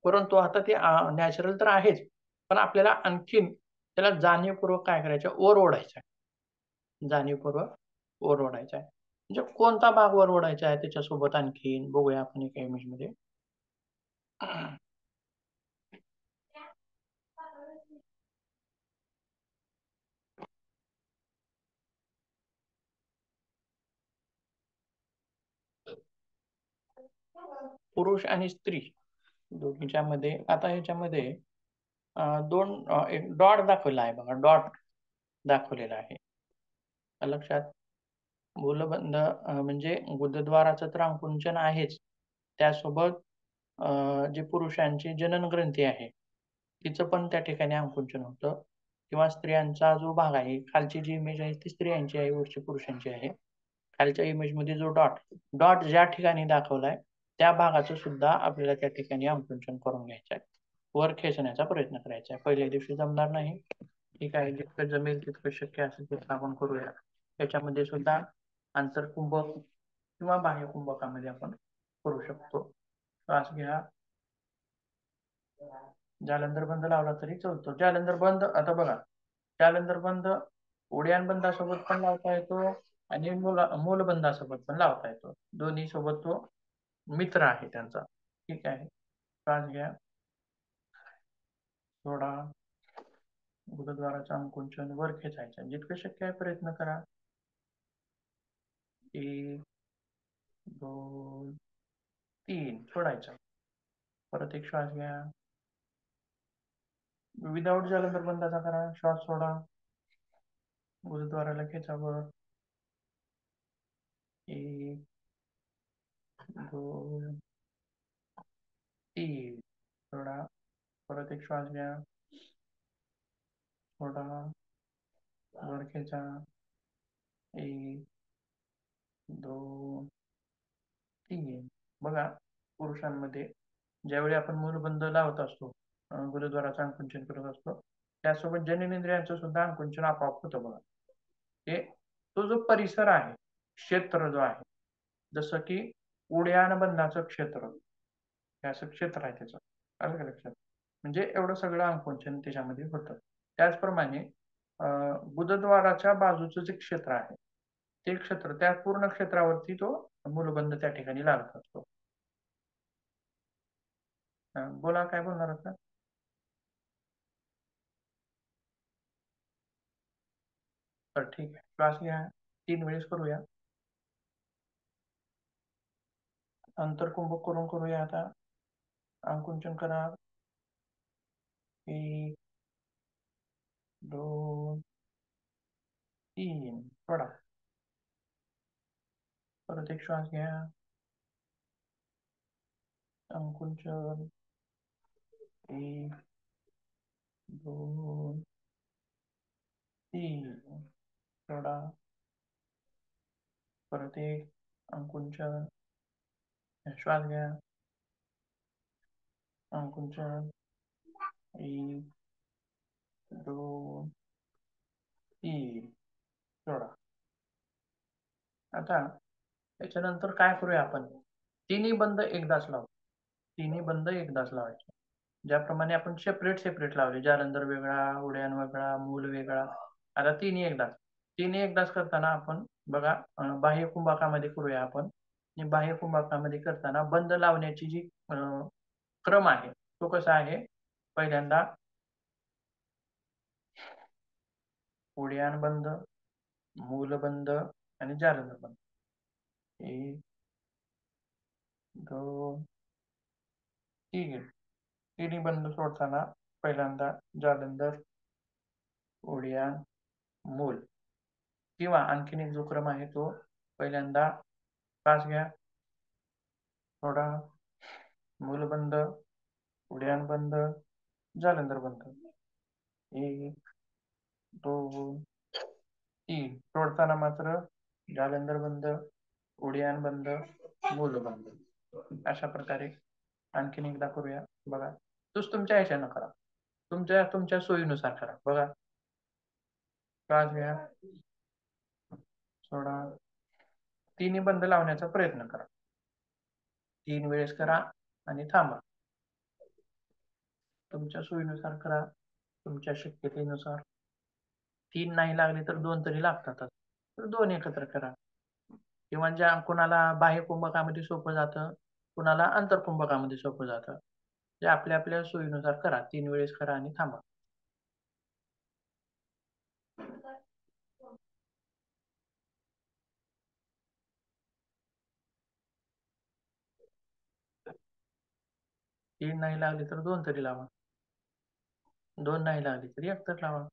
परंतु आता ते नॅचरल तर आहेच. पण आपल्याला आणखीन त्याला जाणीवपूर्वक काय करायचं? वर ओढायचं आहे. जाणीवपूर्वक वर ओढायचं आहे. म्हणजे कोणता भाग वर ओढायचा आहे त्याच्यासोबत आणखीन बघूया आपण एका इमेजमध्ये. पुरुष आणि स्त्री दोघींच्यामध्ये आता ह्याच्यामध्ये एक डॉट दाखवला आहे बघा, डॉट दाखवलेला आहे. लक्षात? मूलबंध म्हणजे गुदद्वाराचं तर आकुंचन आहेच. त्यासोबत जे पुरुषांची जनन ग्रंथी आहे, तिचं पण त्या ठिकाणी आकुंचन होतं किंवा स्त्रियांचा जो भाग आहे, खालची जी इमेज आहे ती स्त्रियांची आहे, वरची पुरुषांची आहे. खालच्या इमेजमध्ये जो डॉट ज्या ठिकाणी दाखवलाय त्या भागाचं सुद्धा आपल्याला त्या ठिकाणी आकुंचन करून घ्यायचं आहे. वर खेचण्याचा प्रयत्न करायचा आहे. पहिल्या दिवशी जमणार नाही. ठीक आहे, जितकं जमेल तितकं शक्य असेल तितकं आपण करूया. त्याच्यामध्ये सुद्धा आंतरकुंभक किंवा बाह्य कुंभकामध्ये आपण करू शकतो. श्वास घ्या. जालंधर बंद लावला तरी चालतो. जालंधर बंद आता बघा, जालंधर बंद उड्याण बंदासोबत पण लावता येतो आणि मूलबंधासोबत पण लावता येतो. दोन्ही सोबत तो मित्र आहे त्यांचा. ठीक आहे. श्वास घ्या. सोडा. गुदद्वाराचं आकुंचन वर खेचायचं. जितकं शक्य आहे प्रयत्न करा. 1, 2, 3 सोडायचं. परत एक श्वास घ्या. विदाऊट जालंधर बंदाचा करा. श्वास सोडा. गुरुद्वाराला खेचा वर. 1, 2, 3 सोडा. परत एक श्वास घ्या. सोडा. वर खेचा. 1, 2, 3 बघा, पुरुषांमध्ये ज्यावेळी आपण मूलबंध लावत असतो, गुरुद्वाराचं आकुंचन करत असतो, त्यासोबत जननेंद्रियांचं सुद्धा आकुंचन आपोआप होतं बघा. हे तो जो परिसर आहे, क्षेत्र जो आहे, जसं की उड्याण बंधाचं क्षेत्र, हे असं क्षेत्र आहे त्याचं. आलं का लक्षात? म्हणजे एवढं सगळं आकुंचन त्याच्यामध्ये होतं. त्याचप्रमाणे गुदद्वाराच्या बाजूचं जे क्षेत्र आहे ते क्षेत्र, त्या पूर्ण क्षेत्रावरती तो मूलबंध त्या ठिकाणी लागत असतो. बोला, काय बोलणार आता? तर ठीक आहे, श्वास घ्या. 3 वेळेस करूया. अंतरकुंभक करून करूया आता. आकुंचन करा. 1, 2, 3 सोडा. परत एक श्वास घ्या. आकुंचन. 1, 2, 3 सोडा. परत एक आकुंचन. श्वास घ्या, आकुंचन, 1 2 3 सोडा. आता त्याच्यानंतर काय करूया आपण, तिन्ही बंद एकदाच लावू. तिन्ही बंद एकदाच लावायचे. ज्याप्रमाणे आपण सेपरेट लावले, जालंधर वेगळा, उड्याण वेगळा, मूल वेगळा. आता तिन्ही एकदाच करताना आपण बघा बाह्य कुंभकामध्ये करूया आपण. आणि बाह्य कुंभकामध्ये करताना बंद लावण्याची जी क्रम आहे तो कसा आहे, पहिल्यांदा उड्याण बंद, मूल बंद आणि जालंधर बंद. 1 2 3. तिन्ही बंद सोडताना पहिल्यांदा जालंधर, उड्याण, मूल, किंवा आणखीन एक जो क्रम आहे तो पहिल्यांदा श्वास घ्या, सोडा, मूल बंद, उड्याण बंद, जालंधर बंद. 1 2 3. सोडताना मात्र जालंधर बंद, उड्याण बंद, मूल बंद. अशा प्रकारे आणखीन एकदा करूया. बघा, तूच तुमच्या ह्याच्यानं करा, तुमच्या सोयीनुसार करा. बघा, श्वास घ्या, सोडा, तिन्ही बंद लावण्याचा प्रयत्न करा. 3 वेळेस करा आणि थांबा. तुमच्या सोयीनुसार करा, तुमच्या शक्यतेनुसार. 3 नाही लागले तर 2 तरी लागतातच, तर 2 एकत्र करा. किंवा ज्या कुणाला बाह्य कुंभकामध्ये सोपं जातं, कुणाला अंतर्कुंभकामध्ये सोपं जातं, ते आपल्या आपल्या सोयीनुसार करा. 3 वेळेस करा आणि थांबा. तीन नाही लागले तर 2 तरी लावा. 2 नाही लागले तरी 1 तर लावा,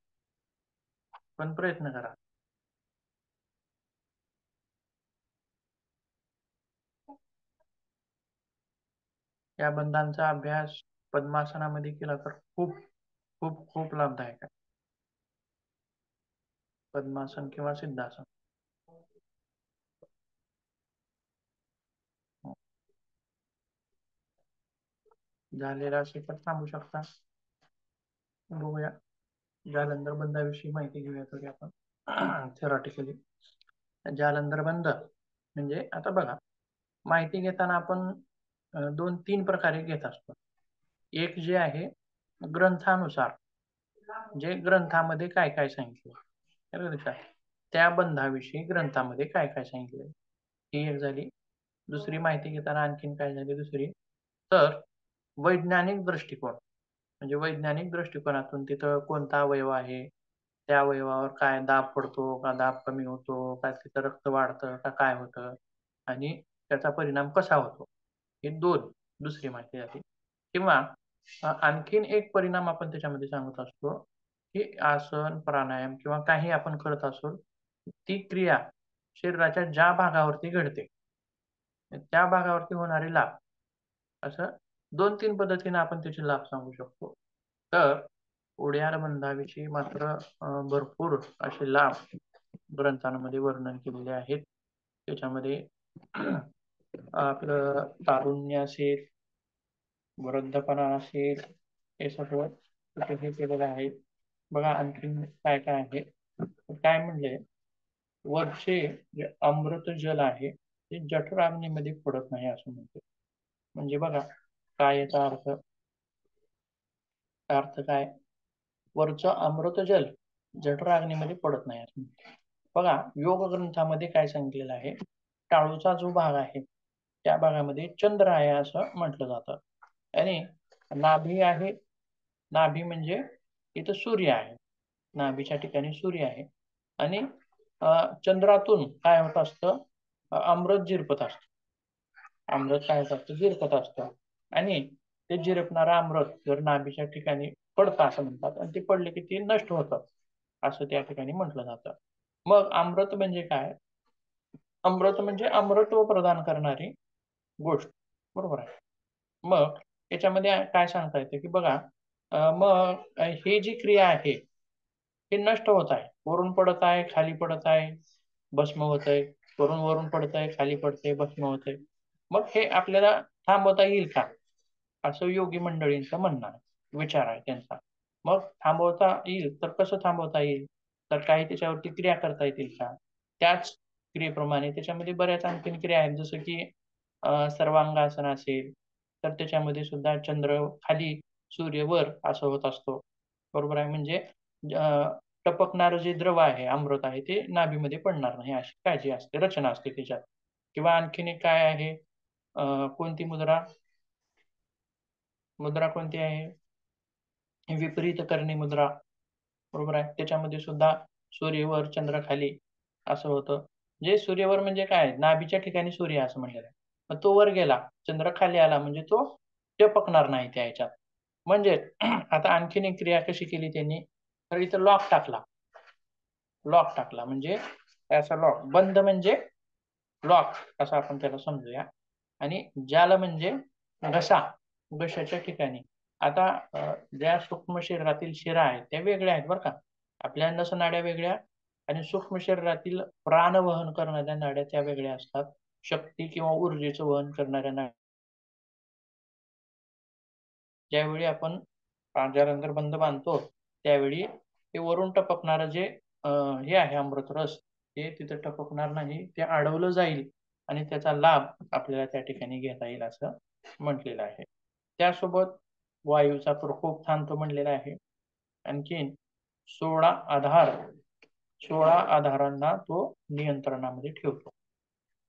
पण प्रयत्न करा. या बंधांचा अभ्यास पद्मासनामध्ये केला तर खूप खूप खूप लाभदायक आहे. पद्मासन किंवा सिद्धासन. झालेला असेल तर थांबू शकता. बघूया, जालंधर बंधाविषयी माहिती घेऊया तरी आपण थेरॉटिकली. जालंधर बंध म्हणजे, आता बघा, माहिती घेताना आपण 2-3 प्रकारे घेत असतो. एक जे आहे ग्रंथानुसार, जे ग्रंथामध्ये काय काय सांगितलं, त्या बंधाविषयी ग्रंथामध्ये काय काय सांगितलं, ही एक झाली. दुसरी माहिती घेताना आणखीन काय झाली दुसरी, तर वैज्ञानिक दृष्टिकोन, म्हणजे वैज्ञानिक दृष्टिकोनातून तिथं कोणता अवयव आहे, त्या अवयवावर काय दाब पडतो का दाब कमी होतो का, तिथं रक्त वाढतं का काय होतं आणि त्याचा परिणाम कसा होतो, हे 2 दुसरी माहिती झाली. किंवा आणखीन एक परिणाम आपण त्याच्यामध्ये सांगत असतो की आसन, प्राणायाम किंवा काही आपण करत असो, ती क्रिया शरीराच्या ज्या भागावरती घडते त्या भागावरती होणारे लाभ, असं 2-3 पद्धतीने आपण त्याचे लाभ सांगू शकतो. तर उड्याण बंधाविषयी मात्र भरपूर असे लाभ ग्रंथांमध्ये वर्णन केलेले आहेत. त्याच्यामध्ये आपलं तारुण्य असेल, वृद्धपणा असेल, हे सगळं हे केलेलं आहे. बघा आणखीन काय काय आहे, काय म्हणले, वरचे जे अमृत जल आहे ते जठराग्नीमध्ये पडत नाही असं म्हणते. म्हणजे बघा काय याचा अर्थ काय, वरचं अमृत जल जठराग्नीमध्ये पडत नाही असं म्हणते. बघा, योग ग्रंथामध्ये काय सांगितलेलं आहे, टाळूचा जो भाग आहे त्या भागामध्ये चंद्र आहे असं म्हटलं जातं. आणि नाभी आहे, नाभी म्हणजे इथं सूर्य आहे, नाभीच्या ठिकाणी सूर्य आहे. आणि चंद्रातून काय होत असतं, अमृत झिरपत असतं. अमृत काय होत असतं, झिरपत असतं. आणि ते झिरपणारं अमृत जर नाभीच्या ठिकाणी पडतं असं म्हणतात, आणि ते पडले की ते नष्ट होतं असं त्या ठिकाणी म्हटलं जातं. मग अमृत म्हणजे काय, अमृत म्हणजे अमृतत्व प्रदान करणारी गोष्ट, बरोबर आहे. मग याच्यामध्ये काय सांगता येते की बघा, मग हे जी क्रिया आहे हे नष्ट होत आहे, वरून पडत आहे खाली पडत आहे भस्म होत आहे, वरून पडत आहे खाली पडते भस्म होत आहे. मग हे आपल्याला थांबवता येईल का, असं योगी मंडळींचं म्हणणं आहे, विचार आहे त्यांचा. मग थांबवता येईल तर कसं थांबवता येईल, तर काही त्याच्यावरती क्रिया करता येतील का? त्याच क्रियेप्रमाणे त्याच्यामध्ये बऱ्याच आणखीन क्रिया आहेत, जसं की सर्वांगासन असेल, तर त्याच्यामध्ये सुद्धा चंद्र खाली सूर्य वर असं होत असतो, बरोबर आहे. म्हणजे टपकणारं जे द्रव आहे, अमृत आहे, ते नाभीमध्ये पडणार नाही अशी काळजी असते, रचना असते त्याच्यात. किंवा आणखीन एक काय आहे, कोणती मुद्रा, मुद्रा कोणती आहे, विपरीत करणी मुद्रा, बरोबर आहे. त्याच्यामध्ये सुद्धा सूर्यवर चंद्र खाली असं होतं. जे सूर्यवर म्हणजे काय, नाभीच्या ठिकाणी सूर्य असं म्हणलेलं आहे. मग तो वर गेला, चंद्र खाली आला म्हणजे तो टपकणार नाही त्या ह्याच्यात. म्हणजे आता आणखीन एक क्रिया कशी केली त्यांनी, तर इथं लॉक टाकला. लॉक टाकला म्हणजे असा लॉक, बंद म्हणजे लॉक असं आपण त्याला समजूया. आणि जाल म्हणजे घसा, घशाच्या ठिकाणी. आता ज्या सूक्ष्म शरीरातील शिरा आहेत त्या वेगळ्या आहेत बरं का. आपल्या नसनाड्या वेगळ्या आणि सूक्ष्म शरीरातील प्राण वहन करणाऱ्या नाड्या त्या वेगळ्या असतात. शक्ती किंवा ऊर्जेचं वहन करणाऱ्या नाड्या, ज्यावेळी आपण जालंधर बंद बांधतो त्यावेळी ते वरून टपकणारं जे हे आहे अमृत रस, ते तिथं टपकणार नाही, ते अडवलं जाईल आणि त्याचा लाभ आपल्याला त्या ठिकाणी घेता येईल असं म्हटलेलं आहे. त्यासोबत वायूचा प्रकोप थांबतो म्हणलेला आहे. आणखीन 16 आधार, 16 आधारांना तो नियंत्रणामध्ये ठेवतो.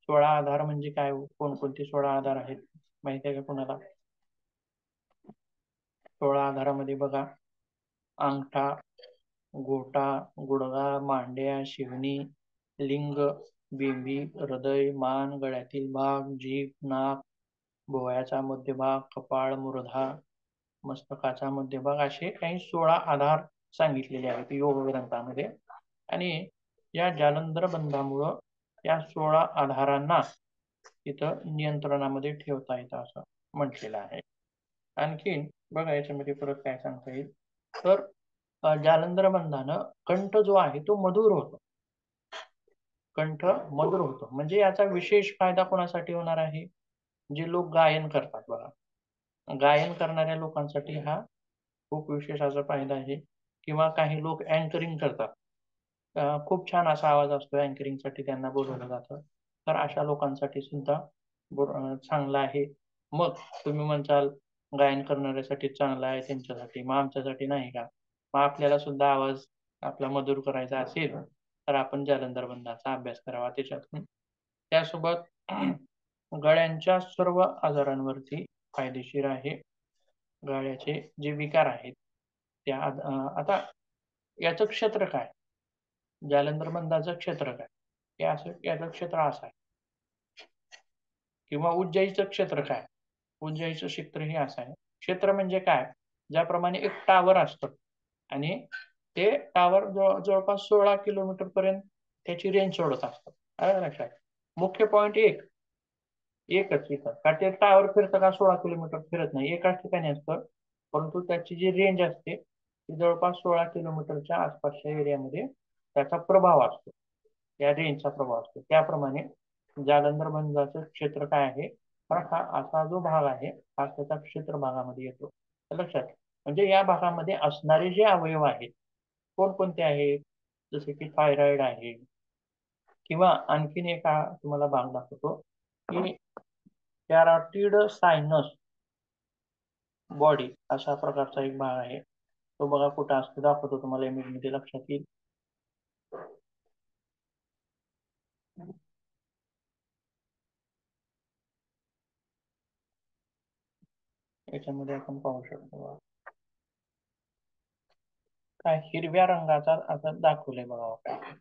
16 आधार म्हणजे काय, कोणकोणते 16 आधार आहेत माहिती आहे का कोणाला? 16 आधारामध्ये बघा, अंगठा, गोटा, गुडघा, मांड्या, शिवणी, लिंग, बिंबी, हृदय, मान, गळ्यातील भाग, जीभ, नाक, भोवयाचा मध्यभाग, कपाळ, मूर्धा, मस्तकाचा मध्यभाग, असे काही 16 आधार सांगितलेले आहेत योग ग्रंथामध्ये. आणि या जालंधर बंधामुळं या 16 आधारांना तिथं नियंत्रणामध्ये ठेवता येतं असं म्हटलेलं आहे. आणखीन बघा याच्यामध्ये परत काय सांगता येईल, तर जालंधर बंधानं कंठ जो आहे तो मधुर होतो. कंठ मधुर होतो म्हणजे याचा विशेष फायदा कोणासाठी होणार आहे, जे लोक गायन करतात बघा, गायन करणाऱ्या लोकांसाठी हा खूप विशेष असा फायदा आहे. किंवा काही लोक अँकरिंग करतात, खूप छान असा आवाज असतो, अँकरिंगसाठी त्यांना बोलवलं जातं, तर अशा लोकांसाठी सुद्धा चांगला आहे. मग तुम्ही म्हणसाल गायन करणाऱ्यासाठी चांगला आहे त्यांच्यासाठी, मग आमच्यासाठी नाही का? मग आपल्याला सुद्धा आवाज आपला मधुर करायचा असेल तर आपण जालंधर बंधाचा अभ्यास करावा त्याच्यातून. त्यासोबत गळ्यांच्या सर्व आजारांवरती फायदेशीर आहे. गळ्याचे जे विकार आहेत त्या आता याचं क्षेत्र काय, जालंधर बंधाचं क्षेत्र काय, हे असं याचं क्षेत्र असं आहे. किंवा उज्जैचं क्षेत्र काय, उज्जैचं क्षेत्र हे असं आहे. क्षेत्र म्हणजे काय, ज्याप्रमाणे एक टावर असतं आणि ते टावर जवळपास 16 किलोमीटर पर्यंत त्याची रेंज सोडत असतं. आलं लक्षात? मुख्य पॉईंट एकच इथं का, ते टावर फिरतं का 16 किलोमीटर फिरत नाही, एकाच ठिकाणी असतं, परंतु त्याची जी रेंज असते ती जवळपास 16 किलोमीटरच्या आसपासच्या एरियामध्ये त्याचा प्रभाव असतो, या रेंजचा प्रभाव असतो. त्याप्रमाणे जालंधर बंधाचं क्षेत्र काय आहे, तर हा असा जो भाग आहे हा त्याचा क्षेत्र भागामध्ये येतो. लक्षात? म्हणजे या भागामध्ये असणारे जे अवयव आहेत कोणकोणते आहेत, जसे की थायरॉइड आहे, किंवा आणखीन एक तुम्हाला भाग दाखवतो की कॅरोटिड सायनस बॉडी अशा प्रकारचा एक भाग आहे. तो बघा कुठं असतो, दाखवतो तुम्हाला इमेज मध्ये, लक्षात येईल. याच्यामध्ये आपण पाहू शकतो बघा. काय हिरव्या रंगाचा असं दाखवलंय बघा काय.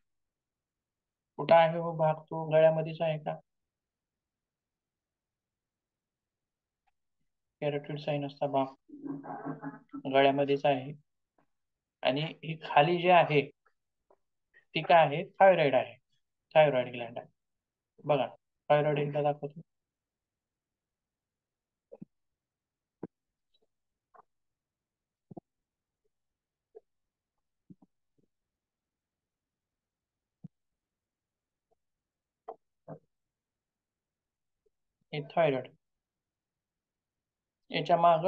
कुठं आहे हो भाग, तो गळ्यामध्येच आहे का? कॅरोटिड सायनसचा भाग गळ्यामध्येच आहे. आणि ही खाली जे आहे ती काय आहे, थायरॉइड आहे, थायरॉइड ग्लँड आहे बघा. थायरॉइड एकदा दाखवतो. हे थायरॉइड, याच्या माग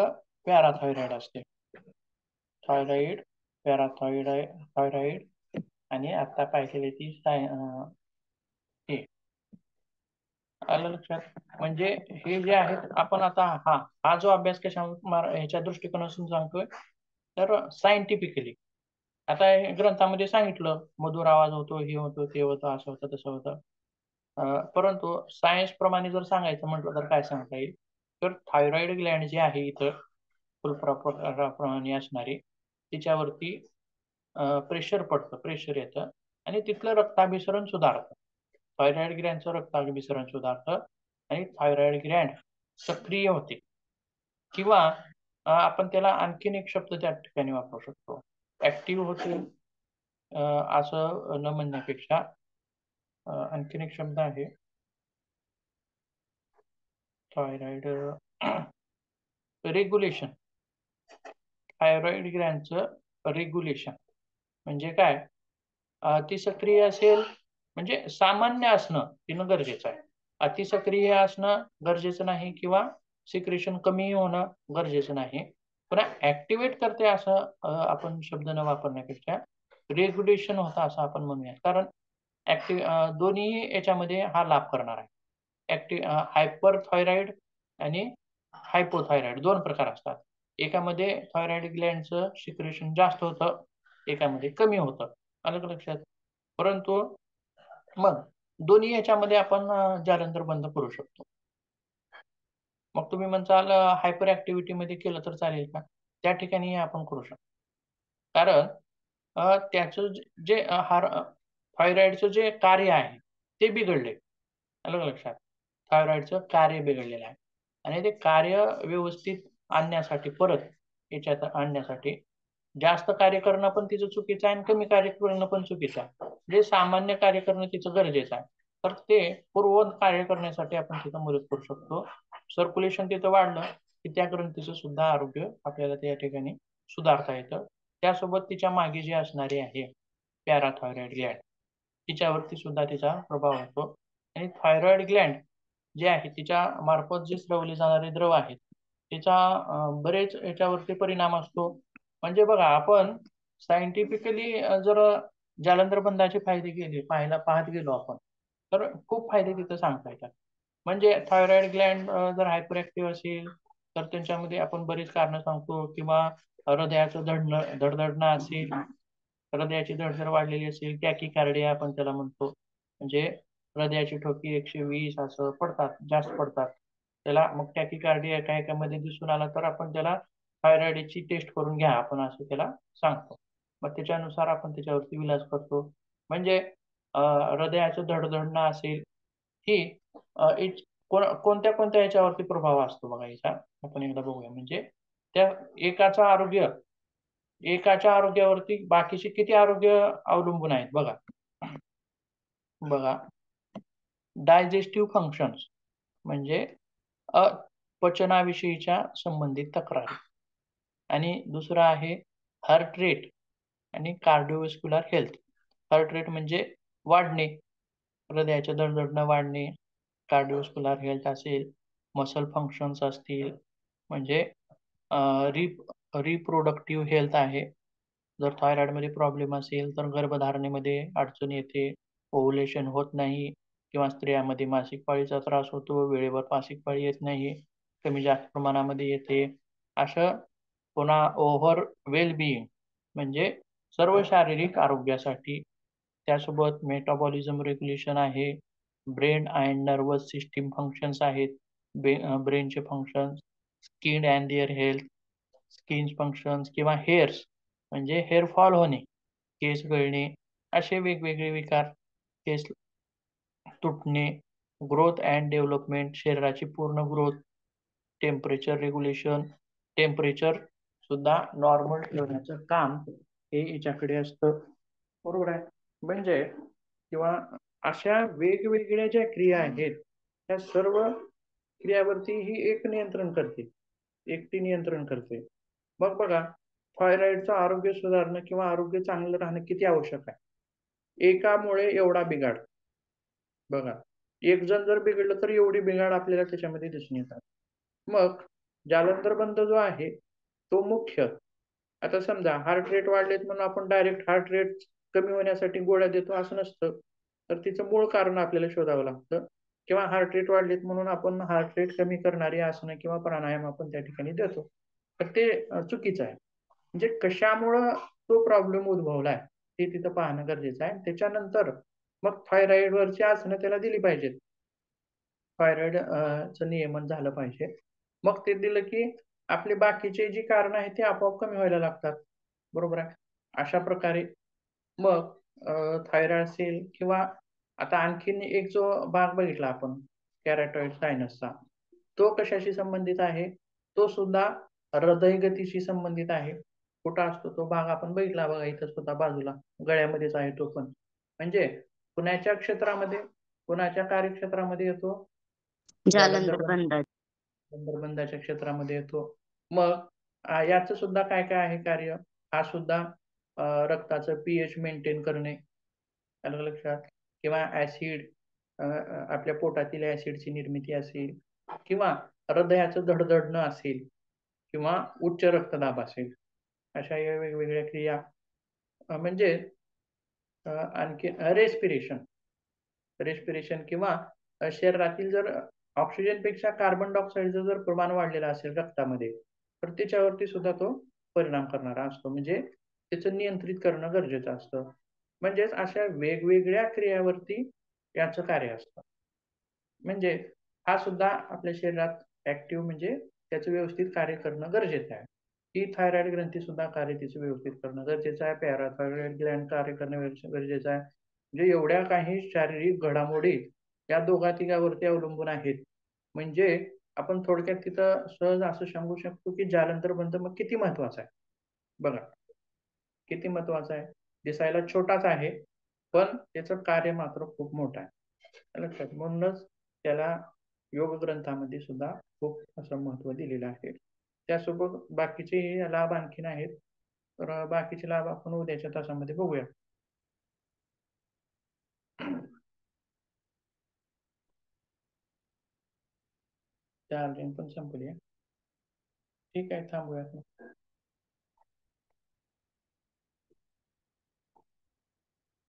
पॅराथायरॉइड असते. थायरॉइड, थायरॉइड आणि आता पाहिलेली ती हे आलं लक्षात. म्हणजे हे जे आहेत आपण आता हा जो अभ्यास कशा ह्याच्या दृष्टिकोनातून सांगतोय तर सायंटिफिकली. आता ग्रंथामध्ये सांगितलं मधुर आवाज होतो, हे होतो, ते होतं, असं होतं, तसं होतं. परंतु सायन्स प्रमाणे जर सांगायचं म्हटलं तर काय सांगता येईल तर थायरॉइड ग्लॅन्ड जे आहे इथं फुलप्रमाणे असणारी, तिच्यावरती प्रेशर पडतं, प्रेशर येतं आणि तिथलं रक्ताभिसरण सुधारतं. थायरॉइड ग्लॅन्डचं रक्ताभिसरण सुधारतं आणि थायरॉइड ग्लॅन्ड सक्रिय होते. किंवा आपण त्याला आणखीन एक शब्द त्या ठिकाणी वापरू शकतो, ऍक्टिव्ह होते. असं न म्हणण्यापेक्षा आणखीन एक शब्द आहे थायरॉइड रेग्युलेशन. थायरॉइड ग्लॅन्डचं रेग्युलेशन म्हणजे काय, ती सक्रिय असेल म्हणजे सामान्य असणं तिनं गरजेचं आहे. अतिसक्रिय असणं गरजेचं नाही किंवा सिक्रेशन कमी होणं गरजेचं नाही. पुन्हा ऍक्टिव्हेट करते असं आपण शब्द न वापरण्यापेक्षा रेग्युलेशन होतं असं आपण म्हणूया. कारण दोन्ही याच्यामध्ये हा लाभ करणार आहे. हायपर थायरॉइड आणि हायपोथायरॉइड दोन प्रकार असतात. एकामध्ये थायरॉइड ग्लॅन्डचं सिक्रेशन जास्त होतं, एकामध्ये कमी होतं. आलं लक्षात. परंतु मग दोन्ही याच्यामध्ये आपण जालंधर बंद करू शकतो. मग तुम्ही म्हणताल हायपर ऍक्टिव्हिटी मध्ये केलं तर चालेल का? त्या ठिकाणी आपण करू शकतो. कारण त्याचं जे थायरॉइडचं जे कार्य आहे ते बिघडले. आलं लक्षात. थायरॉइडचं कार्य बिघडलेलं आहे आणि ते कार्य व्यवस्थित आणण्यासाठी, परत याच्यात आणण्यासाठी जास्त कार्य करणं पण तिचं चुकीचं आहे आणि कमी कार्य करणं पण चुकीचं आहे. जे सामान्य कार्य करणं तिचं गरजेचं आहे, तर ते पूर्ववत कार्य करण्यासाठी आपण तिथं मदत करू शकतो. सर्क्युलेशन तिथं वाढलं की त्या ग्रंथीचं सुद्धा आरोग्य आपल्याला त्या ठिकाणी सुधारता येतं. त्यासोबत तिच्या मागे जे असणारे आहे पॅराथायरॉइड ग्लॅन्ड, तिच्यावरती सुद्धा तिचा प्रभाव होतो. आणि थायरॉइड ग्लॅन्ड जे आहे तिच्या मार्फत जे स्रवले जाणारे द्रव आहेत त्याचा बरेच याच्यावरती परिणाम असतो. म्हणजे बघा, आपण सायंटिफिकली जर जालंधर बंधाचे फायदे पाहत गेलो आपण, तर खूप फायदे तिथं सांगता येतात. म्हणजे थायरॉइड ग्लॅन्ड जर हायपर ऍक्टिव्ह असेल तर त्यांच्यामध्ये आपण बरीच कारणं सांगतो. किंवा हृदयाचं धडधडणं असेल, हृदयाची धडधड वाढलेली असेल, टॅकीकार्डिया आपण त्याला म्हणतो. म्हणजे हृदयाची ठोकी 120 असं पडतात, जास्त पडतात त्याला. मग टॅकीकार्डिया एकामध्ये दिसून आला तर आपण त्याला थायरॉइडची टेस्ट करून घ्या, आपण असं त्याला सांगतो. मग त्याच्यानुसार आपण त्याच्यावरती इलाज करतो. म्हणजे हृदयाचं धडधडणं असेल ही कोणत्या कोणत्या याच्यावरती प्रभाव असतो बघा याचा आपण एकदा बघूया. म्हणजे त्या एकाच्या आरोग्यावरती बाकीचे किती आरोग्य अवलंबून आहेत बघा. डायजेस्टिव्ह फंक्शन्स म्हणजे पचनाविषयीच्या संबंधित तक्रारी. आणि दुसरा आहे हार्ट रेट आणि कार्डिओव्हास्क्युलर हेल्थ. हार्ट रेट म्हणजे वाढणे, हृदयाच्या धडधडणं वाढणे. कार्डिओव्हास्क्युलर हेल्थ असेल, मसल फंक्शन्स असतील, म्हणजे रिप्रोडक्टिव्ह हेल्थ आहे. जर थायरॉइडमध्ये प्रॉब्लेम असेल तर गर्भधारणेमध्ये अडचण येते, ओव्हुलेशन होत नाही, किंवा स्त्रियांमध्ये मासिक पाळीचा त्रास होतो, वेळेवर मासिक पाळी येत नाही, कमी जास्त प्रमाणामध्ये येते. असं पुन्हा ओव्हर वेलबिईंग म्हणजे सर्व शारीरिक आरोग्यासाठी. त्यासोबत मेटाबॉलिझम रेग्युलेशन आहे, brain and nervous system functions आहेत, ब्रेनचे functions, skin and their health, skin functions किंवा हेअर्स म्हणजे हेअर फॉल होणे, केस गळणे, असे वेगवेगळे विकार, केस तुटणे, ग्रोथ अँड डेव्हलपमेंट, शरीराची पूर्ण ग्रोथ, टेम्परेचर रेग्युलेशन, टेम्परेचर सुद्धा नॉर्मल ठेवण्याचं काम हे याच्याकडे असतं. बरोबर आहे. म्हणजे किंवा अशा वेगवेगळ्या ज्या क्रिया आहेत त्या सर्व क्रियावरती ही एकटी नियंत्रण करते. मग बघा, थायरॉइडचं आरोग्य सुधारणं किंवा आरोग्य चांगलं राहणं किती आवश्यक आहे. एकामुळे एवढा बिघाड बघा. एक जण जर बिघडलं तर एवढी बिघाड आपल्याला त्याच्यामध्ये दिसून येतात. मग जालंधर बंध जो आहे तो मुख्य, आता समजा हार्ट रेट वाढलेत म्हणून आपण डायरेक्ट हार्ट रेट कमी होण्यासाठी गोळ्या देतो असं नसतं. तर तिचं मूळ कारण आपल्याला शोधावं लागतं. किंवा हार्ट रेट वाढलेत म्हणून आपण हार्ट रेट कमी करणारी आसनं किंवा प्राणायाम आपण त्या ठिकाणी देतो. तर ते चुकीचं आहे. म्हणजे कशामुळं तो प्रॉब्लेम उद्भवलाय ते तिथं पाहणं गरजेचं आहे. त्याच्यानंतर मग थायरॉइड वरची आसनं त्याला दिली पाहिजेत. थायरॉइड चं नियमन झालं पाहिजे. मग ते दिलं की आपले बाकीचे जी कारणं आहेत ते आपोआप कमी व्हायला लागतात. बरोबर आहे. अशा प्रकारे मग थायरॉइड असेल किंवा आता आणखीन एक जो भाग बघितला आपण कॅरोटिड सायनसचा, तो कशाशी संबंधित आहे? तो सुद्धा हृदयगतीशी संबंधित आहे. कुठं असतो तो भाग आपण बघितला बघा इथं सुद्धा बाजूला, गळ्यामध्येच आहे तो पण. म्हणजे कुणाच्या क्षेत्रामध्ये, कुणाच्या कार्यक्षेत्रामध्ये येतो? जालंधर जालंधर बंदात. बंदरबंदाच्या क्षेत्रामध्ये येतो. मग याचं सुद्धा काय-काय आहे कार्य? हा सुद्धा रक्ताचं पीएच मेंटेन करणे, आलं लक्षात? किंवा ॲसिड आपल्या पोटातील ॲसिडची निर्मिती असेल किंवा हृदयाचं धडधडणं असेल किंवा उच्च रक्तदाब असेल. अशा या वेगवेगळ्या क्रिया म्हणजे आणखी रेस्पिरेशन रेस्पिरेशन किंवा शरीरातील जर ऑक्सिजनपेक्षा कार्बन डायऑक्साईडचं जर प्रमाण वाढलेलं असेल रक्तामध्ये, तर त्याच्यावरती सुद्धा तो परिणाम करणारा असतो. म्हणजे त्याचं नियंत्रित करणं गरजेचं असतं. म्हणजेच अशा वेगवेगळ्या क्रियावरती याचं कार्य असतं. म्हणजे हा सुद्धा आपल्या शरीरात ॲक्टिव्ह म्हणजे त्याचं व्यवस्थित कार्य करणं गरजेचं आहे. ही थायरॉईड ग्रंथी सुद्धा कार्य तिचं व्यवस्थित करणं गरजेचं आहे. पॅराथायरॉईड ग्लॅंड कार्य करणं गरजेचं आहे. म्हणजे एवढ्या काही शारीरिक घडामोडी या दोघा-तिघावरती अवलंबून आहेत. म्हणजे आपण थोडक्यात तिथं सहज असं सांगू शकतो, की जालंधर बंध मग किती महत्वाचा आहे. बघा, किती महत्वाचा आहे. दिसायला छोटाच आहे, पण त्याचं कार्य मात्र खूप मोठं आहे. लक्षात म्हणूनच त्याला योग ग्रंथामध्ये सुद्धा खूप असं महत्व दिलेलं आहे. त्यासोबत बाकीचे लाभ आणखीन आहेत. तर बाकीचे लाभ आपण उद्याच्या तासामध्ये बघूया. चार्जिंग पण संपली आहे. ठीक आहे, थांबूयात मग.